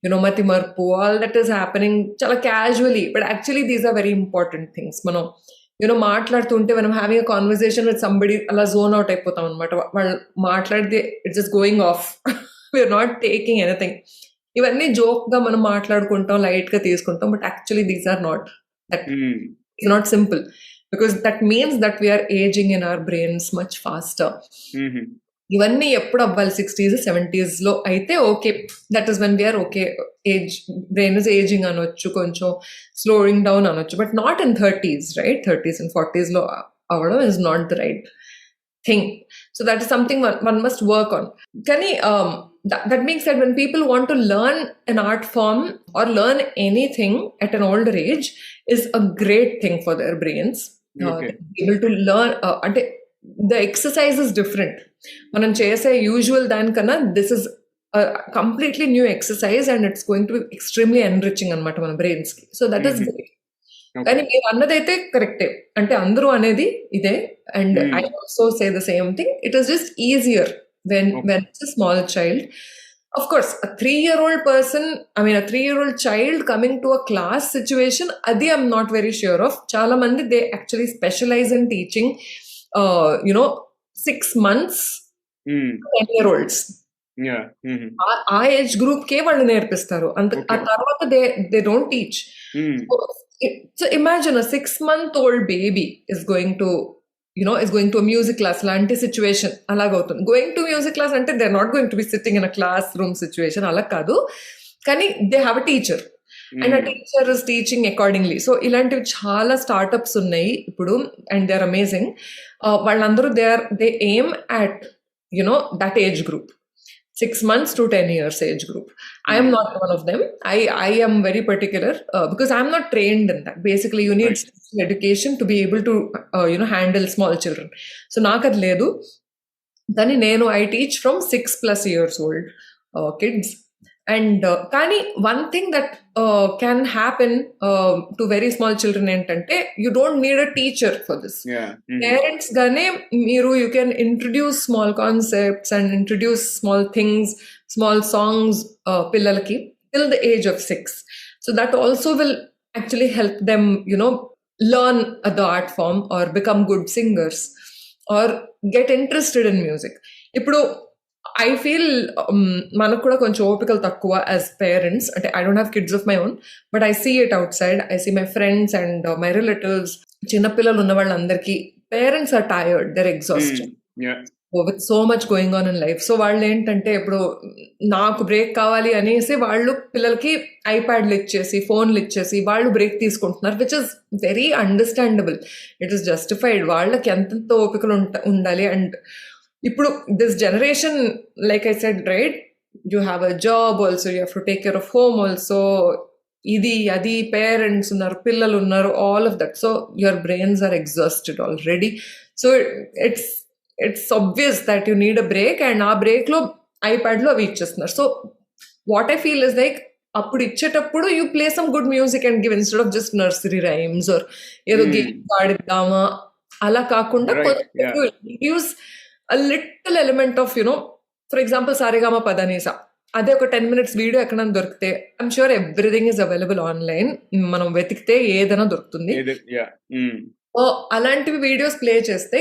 you know మతి మర్పు, ఆల్ దట్ ఈస్ హ్యాపెనింగ్ చాలా casually. But actually these are very important things. మనం మాట్లాడుతుంటే మనం having a conversation with somebody అలా జోన్ అవుట్ అయిపోతాం అనమాట. వాళ్ళు మాట్లాడితే it's just going off, we're not taking anything. ఇవన్నీ జోక్ గా మనం మాట్లాడుకుంటాం, లైట్ గా తీసుకుంటాం. But actually these are not simple, because that means that we're aging in our brains much faster. ఇవన్నీ ఎప్పుడు అవ్వాలి? 60s 70s లో అయితే okay, that is when we're okay, brain is aging అనొచ్చు, కొంచెం స్లోయింగ్ డౌన్ అనొచ్చు. But not in 30s, right? 30s and 40s లో అవ్వడం is not the right thing. So that is something one must work on. Kani that being said, when people want to learn an art form or learn anything at an older age is a great thing for their brains. Able to learn ante the exercise is different. Manam chese usual danikana this is a completely new exercise and it's going to be extremely enriching anamata mana brains ki. So that is great. కానీ మీరు అన్నదైతే కరెక్టే, అంటే అందరూ అనేది ఇదే. And I also say the same thing. It is just easier when it's a small child. Of course a 3-year-old person, I mean a 3-year-old child coming to a class situation, అది I'm not very sure of. చాలా మంది they actually specialize in teaching 6 months 10-year-olds. ఆ age group కే వాళ్ళు నేర్పిస్తారు. ఆ తర్వాత they don't teach. So imagine 6-month-old baby is going to a music class లాంటి situation అలాగవుతుంది. గోయింగ్ టు మ్యూజిక్ క్లాస్ అంటే they not going to be sitting in a classroom situation, అలా కాదు. కానీ they have a teacher and ఆ teacher is teaching accordingly. So ఇలాంటివి చాలా startups ఉన్నాయి ఇప్పుడు అండ్ దే ఆర్ అమేజింగ్. వాళ్ళందరూ they aim at that age group, 6 months to 10 years age group. I am not one of them. I am very particular because I am not trained in that. Basically, you need special education to be able to handle small children. So naak adi ledu. Dani I teach from 6+ years old kids. And కానీ one thing that can happen to very small children ఏంటంటే you don't need a teacher for this. Parents గానే మీరు you can introduce small concepts and introduce small things, small songs పిల్లలకి till the age of 6. So that also will actually help them learn the art form or become good singers or get interested in music. ఇప్పుడు I feel మనకు కూడా కొంచెం ఓపికలు తక్కువ as parents. అంటే I don't have kids of my own, but I see it outside. I see my friends and my relatives. చిన్నపిల్లలు ఉన్న వాళ్ళందరికీ parents are tired, they're exhausted with so much going on in life. So వాళ్ళు ఏంటంటే ఇప్పుడు నాకు break కావాలి అనేసి వాళ్ళు పిల్లలకి ఐప్యాడ్లు ఇచ్చేసి ఫోన్లు ఇచ్చేసి వాళ్ళు బ్రేక్ తీసుకుంటున్నారు, which is very understandable. It is justified. వాళ్ళకి ఎంతెంత ఓపికలు ఉండాలి. అండ్ ఇప్పుడు this generation, like I said right, you have a job also, you have to take care of home also, ఇది అది పేరెంట్స్ ఉన్నారు, పిల్లలు ఉన్నారు, all of that. So your brains are exhausted already. So it's obvious that you need a break. And ఆ బ్రేక్లో ఐప్యాడ్లో అవి ఇచ్చేస్తున్నారు. So what I feel is like అప్పుడు ఇచ్చేటప్పుడు you play some good music and give instead of just nursery rhymes or ఏదో game ఆడిద్దామా అలా కాకుండా use a little element of for example Saregama Padanisa, అదే ఒక 10 minutes వీడియో ఎక్కడైనా దొరికితే I'm sure everything is available online. మనం వెతికితే ఏదైనా దొరుకుతుంది. అలాంటివి వీడియోస్ ప్లే చేస్తే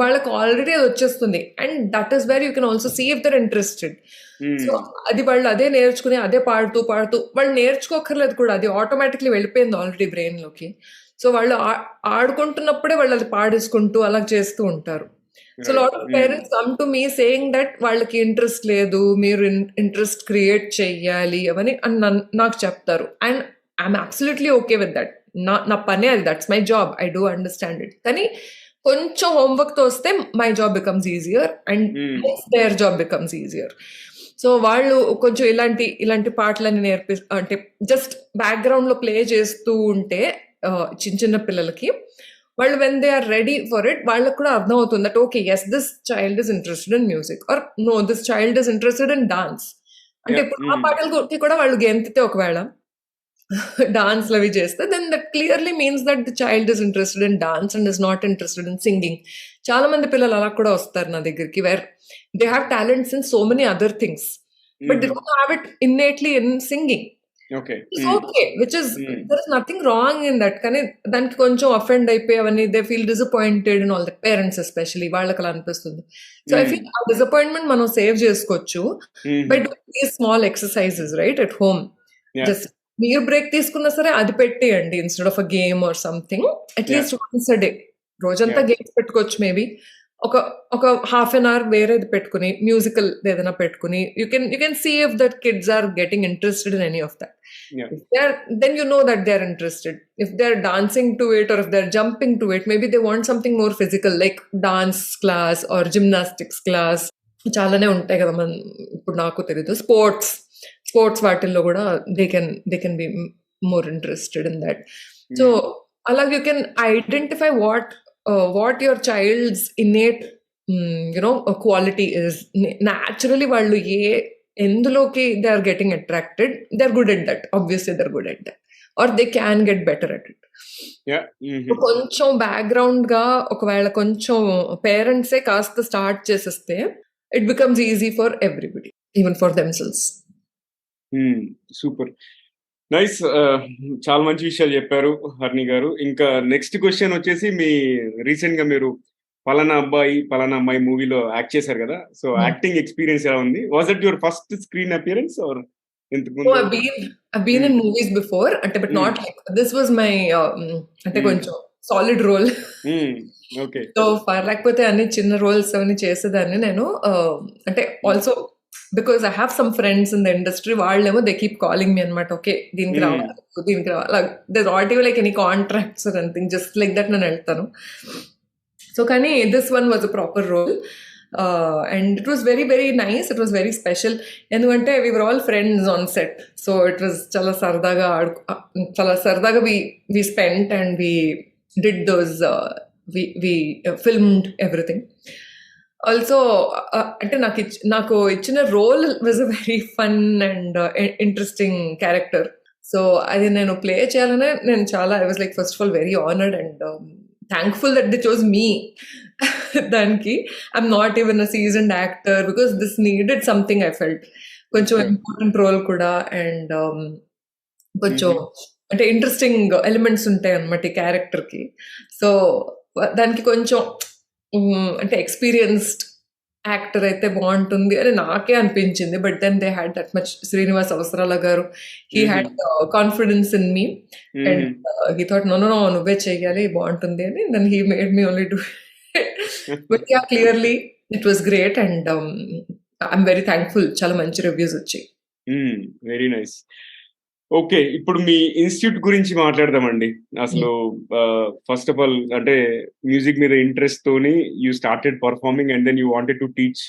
వాళ్ళకి ఆల్రెడీ అది వచ్చేస్తుంది. And that is where you can also see if they're interested. So అది వాళ్ళు అదే నేర్చుకుని అదే పాడుతూ వాళ్ళు నేర్చుకోకర్లేదు కూడా, అది ఆటోమేటిక్లీ వెళ్ళిపోయింది ఆల్రెడీ బ్రెయిన్ లోకి. సో వాళ్ళు ఆడుకుంటున్నప్పుడే వాళ్ళు అది పాడేసుకుంటూ అలా చేస్తూ ఉంటారు. So lot of parents come to me saying that వాళ్ళకి ఇంట్రెస్ట్ లేదు, మీరు ఇంట్రెస్ట్ క్రియేట్ చెయ్యాలి అవని నాకు చెప్తారు. And I'm absolutely okay with that. నా పనే అది, that's my job, I do understand it. కానీ కొంచెం హోంవర్క్తో వస్తే my job becomes easier and their job becomes easier. So వాళ్ళు కొంచెం ఇలాంటి పాటలని అంటే జస్ట్ బ్యాక్గ్రౌండ్లో ప్లే చేస్తూ ఉంటే చిన్న పిల్లలకి, వాళ్ళు when they are ready for it వాళ్ళకు కూడా అర్థం అవుతుంది that okay yes this child is interested in music or no this child is interested in dance. అంటే ఇప్పుడు ఆ పాటలకి కూడా వాళ్ళు గెంతితే ఒకవేళ డాన్స్లు అవి చేస్తే then that clearly means that the child is interested in dance and is not interested in singing. చాలా మంది పిల్లలు అలా కూడా వస్తారు నా దగ్గరికి, where they have talents in so many other things but they don't have it innately in singing. It's okay, which is there is nothing wrong in that. కానీ దానికి కొంచెం అఫెండ్ అయిపోయి అవన్నీ they feel disappointed and all that, parents especially వాళ్ళకి అలా అనిపిస్తుంది. So I feel a disappointment మనం save చేసుకోవచ్చు by doing these small exercises right at home. Just మీరు బ్రేక్ తీసుకున్నా సరే అది పెట్టేయండి instead of a game or something, at least once a day. రోజంతా గేమ్స్ పెట్టుకోవచ్చు, మేబీ ఒక హాఫ్ అన్ అవర్ వేరేది పెట్టుకుని మ్యూజికల్ ఏదైనా పెట్టుకుని you can see if that kids are getting interested in any of that. Then you know that they're interested. If they're dancing to it or if they're jumping to it, maybe they want something more physical like dance class or gymnastics class. చాలానే ఉంటాయి కదా, మన ఇప్పుడు నాకు తెలీదు, sports వాటిల్లో కూడా they can be more interested in that. So అలాగే you can identify what your child's innate quality is. Naturally వాళ్ళు ఎందులోకి they are getting attracted, they are good at that, obviously they are good at that or they can get better at it. కొంచెం background గా ఒకవేళ కొంచెం పేరెంట్సే కాస్త start చేసేస్తే it becomes easy for everybody, even for themselves. Super nice. చాలా మంచి విషయాలు చెప్పారు హర్ని గారు. ఇంకా నెక్స్ట్ క్వశ్చన్ వచ్చేసి, రీసెంట్ గా మీరు పలానా అమ్మాయి మూవీలో యాక్ట్ చేశారు కదా, సో యాక్టింగ్ ఎక్స్పీరియన్స్ ఎలా ఉంది? Was it your first screen appearance or ఇంతకు So ముందు? I've been in movies before, but not like this was my అంటే కొంచెం సాలిడ్ రోల్. ఓకే. సో లేకపోతే అన్ని చిన్న రోల్స్ అవన్నీ చేసేదాన్ని నేను. అంటే also because I have some friends in the industry, వాళ్ళేమో దే కీప్ కాలింగ్ మీ అనమాట. ఓకే దీనికి రావాలి, they not even like any contracts or anything, just like that నేను వెళ్తాను. సో కానీ this one was a proper role. And it was very, very nice. It was very special. ఎందుకంటే we were all friends on set. So it was చాలా సరదాగా we spent and we did those, we filmed everything. Also, అంటే నాకు ఇచ్చిన role was a very fun and interesting character. So అది నేను play చేయాలనే నేను చాలా I was like first of all very honoured and thankful that they chose me. దానికి I'm not even a seasoned actor because this needed something I felt. కొంచెం important role కూడా and కొంచెం అంటే ఇంట్రెస్టింగ్ ఎలిమెంట్స్ ఉంటాయి అన్నమాట ఈ క్యారెక్టర్కి. So దానికి కొంచెం అంటే ఎక్స్పీరియన్స్డ్ యాక్టర్ అయితే బాగుంటుంది అని నాకే అనిపించింది. But then they had that much. Srinivas Avasarala garu, he had confidence in me and he thought no నువ్వే చెయ్యాలి బాగుంటుంది అని. Then he made me only do it. But yeah, clearly it was great and I'm very thankful. చాలా మంచి reviews వచ్చాయి. Very nice. Okay, ఇప్పుడు మీ institute గురించి మాట్లాడదామండి. అసలు ఫస్ట్ ఆఫ్ ఆల్ అంటే మ్యూజిక్ మీద ఇంట్రెస్ట్ తోని you started performing and then you wanted to teach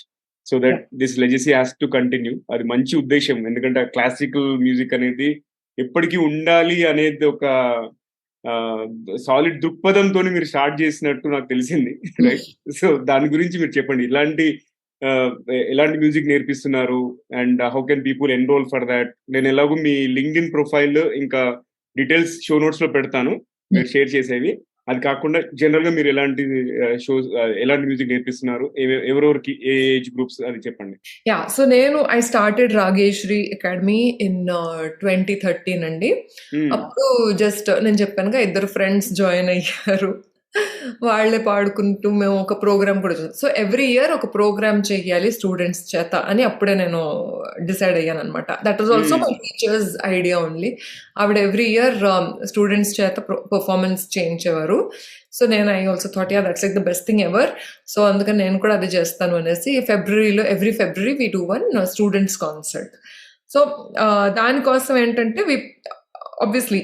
so that this legacy has to continue. అది మంచి ఉద్దేశం, ఎందుకంటే క్లాసికల్ మ్యూజిక్ అనేది ఎప్పటికీ ఉండాలి అనేది ఒక సాలిడ్ దృక్పథంతో మీరు స్టార్ట్ చేసినట్టు నాకు తెలిసింది, రైట్? సో దాని గురించి మీరు చెప్పండి. ఎలాంటి మ్యూజిక్ నేర్పిస్తున్నారు and how can people enrol for that? నేను ఎలాగో మీ లింక్డ్ఇన్ ప్రొఫైల్ ఇంకా డీటెయిల్స్ షో నోట్స్ లో పెడతాను, మీరు షేర్ చేసేవి. అది కాకుండా జనరల్ గా మీరు ఎలాంటి మ్యూజిక్ నేర్పిస్తున్నారు, ఎవరెవరికి, ఏ ఏజ్ గ్రూప్స్, అది చెప్పండి. Yeah, so I started Shree Academy in 2013 అండి. అప్పుడు జస్ట్ నేను చెప్పానుగా, 2 ఫ్రెండ్స్ జాయిన్ అయ్యారు. వాళ్ళే పాడుకుంటూ మేము ఒక ప్రోగ్రామ్ కూడా చేసాం. సో ఎవ్రీ ఇయర్ ఒక ప్రోగ్రామ్ చెయ్యాలి స్టూడెంట్స్ చేత అని అప్పుడే నేను డిసైడ్ అయ్యాను అనమాట. That was also my teacher's idea only. ఆవిడ ఎవ్రీ ఇయర్ స్టూడెంట్స్ చేత పర్ఫార్మెన్స్ చేయించేవారు. So I also thought that's like the best thing ever. So అందుకని నేను కూడా అది చేస్తాను అనేసి every February we do one students concert. So దానికోసం ఏంటంటే obviously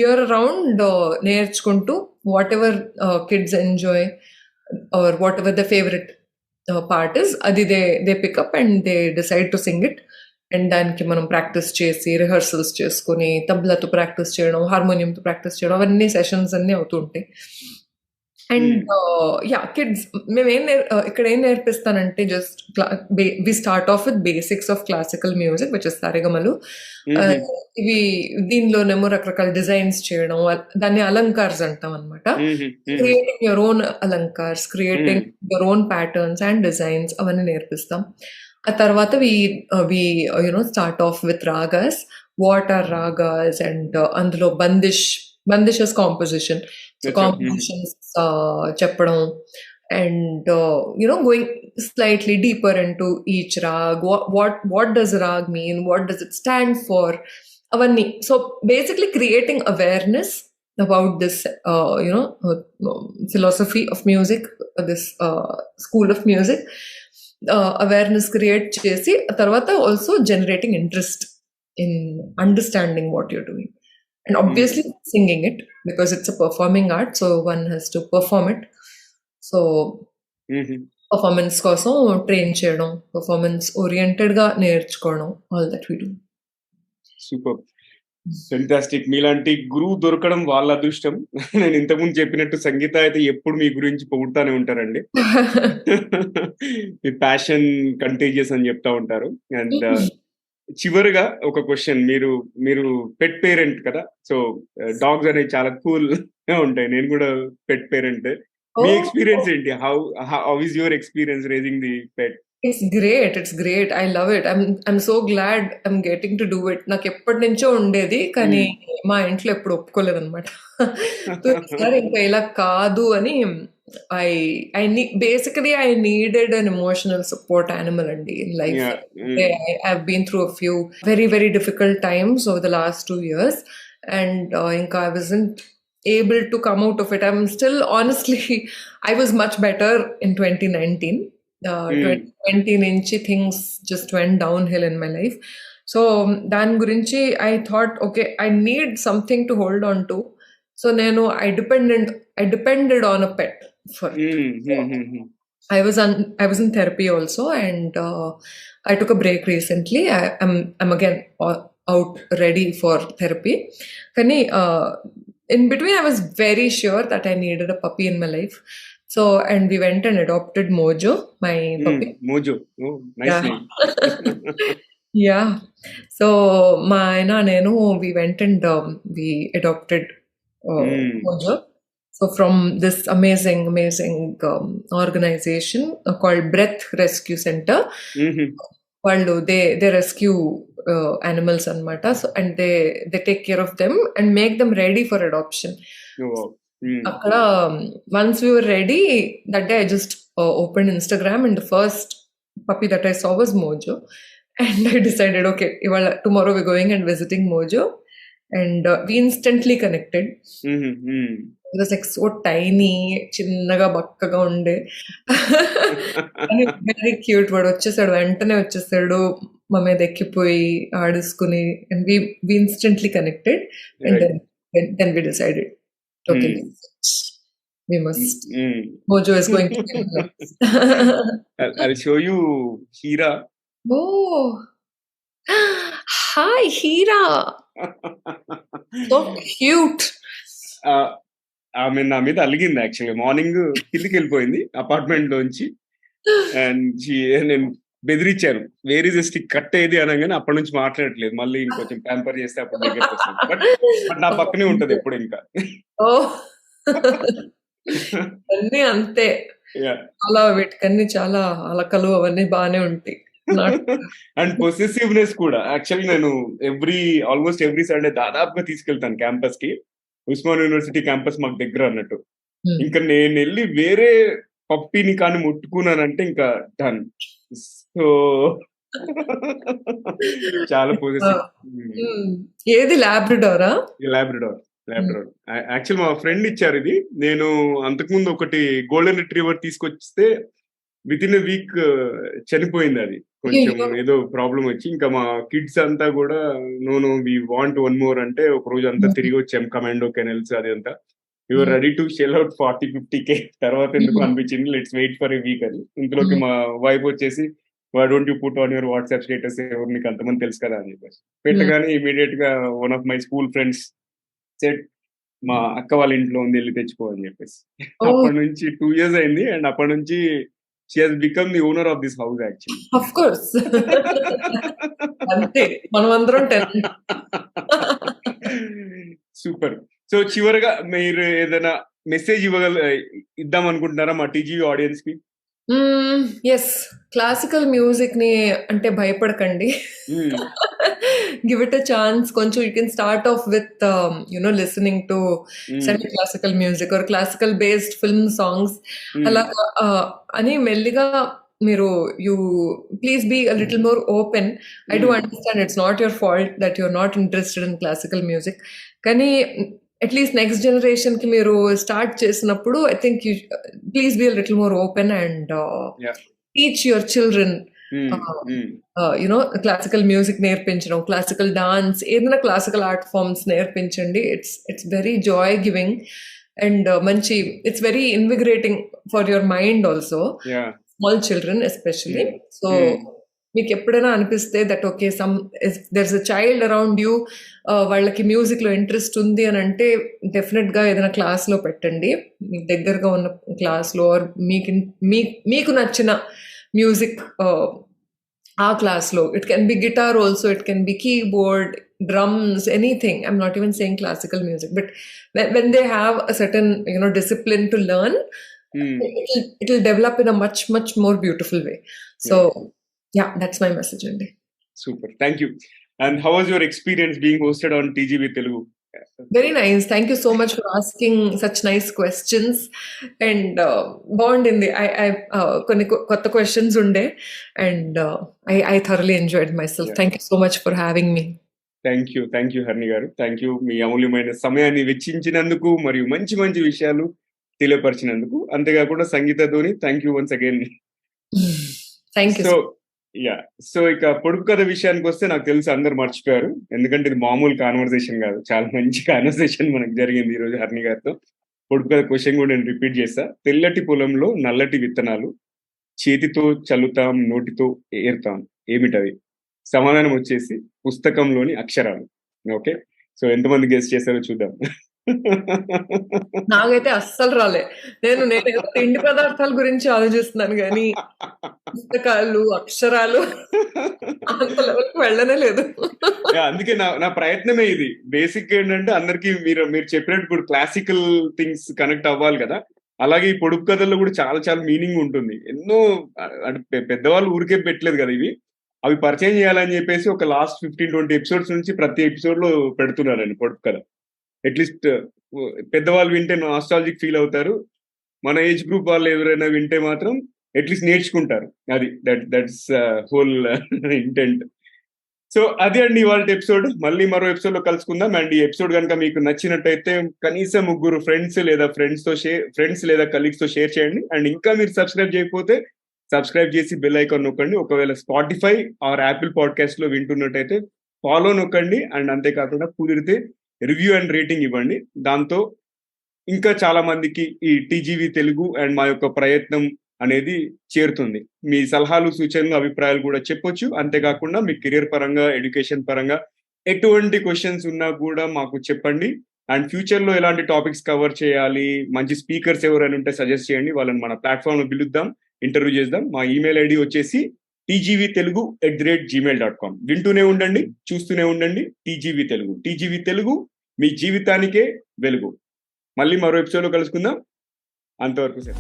year round నేర్చుకుంటూ whatever kids enjoy or whatever the favorite part is, adi they pick up and they decide to sing it. And దానికి మనం practice చేసి rehearsals చేసుకుని తబలాతో practice చేయడం, హార్మోనియంతో practice చేయడం, అవన్నీ సెషన్స్ అన్నీ అవుతుంటాయి. అండ్ యా, కిడ్స్ ఇక్కడ ఏం నేర్పిస్తానంటే just we start off with basics of classical music which is సరిగమలు. ఇవి దీనిలోనేమో రకరకాల డిజైన్స్ చేయడం, దాన్ని అలంకార్స్ అంటాం అనమాట. Creating your own alankars, creating your own patterns and designs, అవన్నీ నేర్పిస్తాం. ఆ తర్వాత we start off with ragas, what are ragas, and అందులో బందిషస్ కాంపోజిషన్, కాంపోజిషన్స్ చెప్పడం, and going slightly deeper into each raag, what does raag mean, what does it stand far, అవన్నీ. So basically creating awareness about this philosophy of music, this school of music, awareness create chesi, tarvata also generating interest in understanding what you're doing, and obviously singing it because it's a performing art, so one has to perform it. So performance kosam train cheyadam, performance oriented ga nerchukodam, all that we do. Super, fantastic. మీలాంటి గురువు దొరకడం వాళ్ళ అదృష్టం. నేను ఇంతకుముందు చెప్పినట్టు సంగీత అయితే ఎప్పుడు మీ గురించి పొగుడుతానే ఉంటారండి. మీ ప్యాషన్ కంటేజియస్ అని చెప్తా ఉంటారు. అండ్ చివరిగా ఒక క్వశ్చన్, మీరు పెట్ పేరెంట్ కదా, సో డాగ్స్ అనేవి చాలా కూల్ గా ఉంటాయి. నేను కూడా పెట్ పేరెంట్. మీ ఎక్స్పీరియన్స్ ఏంటి? How is your experience raising the pet? It's great. I love it. I'm so glad I'm getting to do it. నాకు ఎప్పటి నుంచో ఉండేది కానీ మా ఇంట్లో ఎప్పుడు ఒప్పుకోలేదన్నమాట. సో ఈసారి ఇంకా ఇలా కాదు అని I needed an emotional support animal అండి in life. I've been through a few very very difficult times over the last 2 years and ఇంకా I wasn't able to come out of it. I'm still honestly I was much better in 2019. 2020 నుంచి things just went downhill in my life. So దాని గురించి I thought okay I need something to hold on to. So నేను I depended on a pet for I was in therapy also and I took a break recently. I'm again out ready for therapy. Kani in between I was very sure that I needed a puppy in my life. So and we went and adopted Mojo, my puppy. Mojo. Oh, nice name. Yeah. So my aina nenu we went and we adopted Mojo. So from this amazing organization called Breath Rescue Center. Vallu they rescue animals anamata. So and they take care of them and make them ready for adoption. Oh. అక్కడ once we were ready that day I just opened Instagram and the first puppy that I saw was Mojo and I decided okay tomorrow we're going and visiting Mojo and we instantly connected. It was like so tiny, చిన్నగా బక్కగా ఉండే very cute. వాడు వచ్చేసాడు, వెంటనే వచ్చేసాడు, మా మీద ఎక్కిపోయి ఆడుసుకుని and we instantly connected and then we decided okay, we must. Mojo is going to be with us. I'll show you Hira. Oh, hi Hira. So cute. ఆమె నా మీద అలిగింది యాక్చువల్గా. మార్నింగ్ కిందికి వెళ్ళిపోయింది అపార్ట్మెంట్ లోంచి అండ్ నేను బెదిరించాను వేర్ ఇస్ స్టిక్ కట్ అయ్యేది అనగానే అప్పటి నుంచి మాట్లాడట్లేదు. మళ్ళీ ఇంకొంచెం ప్యాంపర్ చేస్తే అప్పుడు దగ్గరికి వస్తుంది. బట్ నా పక్కనే ఉంటది ఎప్పుడు ఇంకా. అన్నీ అంతే, అలా వీటికన్నీ చాలా అలకలు అవన్నీ బాగానే ఉంటాయి. అండ్ పొసెసివ్నెస్ కూడా. యాక్చువల్లీ నేను ఆల్మోస్ట్ ఎవ్రీ సండే దాదాపుగా తీసుకెళ్తాను క్యాంపస్ కి. ఉస్మాన్ యూనివర్సిటీ క్యాంపస్ మాకు దగ్గర అన్నట్టు. ఇంకా నేను వెళ్ళి వేరే పప్పిని కానీ ముట్టుకున్నానంటే ఇంకా డన్. సో చాలా పొసెసివ్. ఏది లాబ్రడారా? లాబ్రడార్. యాక్చువల్ మా ఫ్రెండ్ ఇచ్చారు ఇది. నేను అంతకుముందు ఒకటి గోల్డెన్ రిట్రీవర్ తీసుకొస్తే విత్ ఇన్ ఎ వీక్ చనిపోయింది. అది కొంచెం ఏదో ప్రాబ్లం వచ్చి ఇంకా మా కిడ్స్ అంతా కూడా no we want one more అంటే ఒక రోజు అంతా తిరిగి వచ్చాం. కమాండో కెనల్స్ అది అంతా you're ready to shell out 40-50K. తర్వాత ఎందుకు అనిపించింది let's wait for a week అని. ఇందులోకి మా వైఫ్ వచ్చేసి why don't you put on your WhatsApp status, ఎవరు నీకు అంతమంది తెలుసు కదా అని చెప్పేసి పెట్టగానే ఇమీడియట్ గా one of my school friends set మా అక్క వాళ్ళ ఇంట్లో ఉంది, వెళ్ళి తెచ్చుకో అని చెప్పేసి. అప్పటి నుంచి 2 years అయింది అండ్ అప్పటి నుంచి she has become the owner of this house actually. Of course. అంతే మనమందరం సూపర్. సో చివరిగా మీరు ఏదైనా మెసేజ్ ఇద్దాం అనుకుంటున్నారా మా టీజీవీ ఆడియన్స్ కి? ఎస్, క్లాసికల్ మ్యూజిక్ ని అంటే భయపడకండి. Give it a chance. కొంచెం you can start off with listening to semi classical music or classical based film songs. అలా అని మెల్లిగా మీరు please be a little more open. I do understand it's not your fault that you're not interested in classical music. కానీ at least next generation కి మీరు start చేసినప్పుడు I think you please be a little more open and teach your children classical music నేర్పించడం, classical dance, ఏదైనా classical art forms నేర్పించండి. It's very joy giving and మంచి it's very invigorating for your mind also, small children especially. So మీకు ఎప్పుడైనా అనిపిస్తే that okay there is a child around you, వాళ్ళకి music లో interest ఉంది అని అంటే డెఫినెట్ గా ఏదైనా క్లాస్ లో పెట్టండి, మీకు దగ్గరగా ఉన్న క్లాస్ లో. మీకు నచ్చిన మ్యూజిక్ ఆ క్లాస్ లో. It can B guitar also, it can B keyboard, drums, anything. I'm not even saying classical music, but when they have a certain discipline to learn, it will develop in a much more beautiful way. So yeah, that's my message అండి. Super, thank you. And how was your experience being hosted on TGV Telugu? Very nice. Thank you so much for asking such nice questions. And బాగుండింది. కొన్ని కొత్త questions ఉండే and I thoroughly enjoyed myself. Thank you so much for having me. Thank you Harini garu. Thank you మీ అమూల్యమైన సమయాన్ని వెచ్చించినందుకు మరియు మంచి మంచి విషయాలు తెలియపరిచినందుకు. అంతేకాకుండా Sangeetha Dhoni, thank you once again. Thank you. So ఇక పొడుపు కథ విషయానికి వస్తే నాకు తెలుసు అందరు మర్చిపోయారు, ఎందుకంటే ఇది మామూలు కాన్వర్సేషన్ కాదు, చాలా మంచి కాన్వర్సేషన్ మనకు జరిగింది ఈ రోజు హర్ని గారితో. పొడుపు కథ క్వశ్చన్ కూడా నేను రిపీట్ చేస్తా. తెల్లటి పొలంలో నల్లటి విత్తనాలు, చేతితో చల్లుతాం నోటితో ఏరుతాం, ఏమిటవి? సమాధానం వచ్చేసి పుస్తకంలోని అక్షరాలు. ఓకే, సో ఎంతమంది గెస్ చేశారో చూద్దాం. నాకైతే అస్సలు రాలే. నేను తిండి పదార్థాల గురించి ఆలోచిస్తున్నాను కానీ పుస్తకాలు, అక్షరాలు అంత లెవెల్కి వెళ్ళనే లేదు. అందుకే నా ప్రయత్నమే ఇది. బేసిక్ ఏంటంటే అందరికి మీరు చెప్పినట్టు ఇప్పుడు క్లాసికల్ థింగ్స్ కనెక్ట్ అవ్వాలి కదా, అలాగే ఈ పొడుపు కథల్లో కూడా చాలా చాలా మీనింగ్ ఉంటుంది. ఎన్నో అంటే పెద్దవాళ్ళు ఊరికే పెట్టలేదు కదా ఇవి, అవి పరిచయం చేయాలని చెప్పేసి ఒక లాస్ట్ 15-20 ఎపిసోడ్స్ నుంచి ప్రతి ఎపిసోడ్ లో పెడుతున్నారండి పొడుపు కథ. అట్లీస్ట్ పెద్దవాళ్ళు వింటే నాస్టాలజిక్ ఫీల్ అవుతారు, మన ఏజ్ గ్రూప్ వాళ్ళు ఎవరైనా వింటే మాత్రం అట్లీస్ట్ నేర్చుకుంటారు. అది దట్స్ హోల్ ఇంటెంట్. సో అదే అండి ఇవాళ ఎపిసోడ్. మళ్ళీ మరో ఎపిసోడ్ లో కలుసుకుందాం. అండ్ ఈ ఎపిసోడ్ కనుక మీకు నచ్చినట్టయితే కనీసం 3 ఫ్రెండ్స్ లేదా కలీగ్స్ తో షేర్ చేయండి. అండ్ ఇంకా మీరు సబ్స్క్రైబ్ చేయకపోతే సబ్స్క్రైబ్ చేసి బెల్ ఐకాన్ నొక్కండి. ఒకవేళ స్పాటిఫై ఆర్ యాపిల్ పాడ్కాస్ట్ లో వింటున్నట్టయితే ఫాలో నొక్కండి. అండ్ అంతేకాకుండా కుదిరితే రివ్యూ అండ్ రేటింగ్ ఇవ్వండి. దాంతో ఇంకా చాలా మందికి ఈ టీజీవీ తెలుగు అండ్ మా యొక్క ప్రయత్నం అనేది చేరుతుంది. మీ సలహాలు, సూచనలు, అభిప్రాయాలు కూడా చెప్పొచ్చు. అంతేకాకుండా మీ కెరియర్ పరంగా, ఎడ్యుకేషన్ పరంగా ఎటువంటి క్వశ్చన్స్ ఉన్నా కూడా మాకు చెప్పండి. అండ్ ఫ్యూచర్ లో ఎలాంటి టాపిక్స్ కవర్ చేయాలి, మంచి స్పీకర్స్ ఎవరైనా ఉంటే సజెస్ట్ చేయండి, వాళ్ళని మన ప్లాట్ఫామ్ లో పిలుద్దాం, ఇంటర్వ్యూ చేద్దాం. మా ఈమెయిల్ ఐడి వచ్చేసి tgvtelugu@gmail.com. వింటూనే ఉండండి, చూస్తూనే ఉండండి. టీజీవీ తెలుగు మీ జీవితానికే వెలుగు. మళ్ళీ మరో ఎపిసోడ్ లో కలుసుకుందాం. అంతవరకు సార్.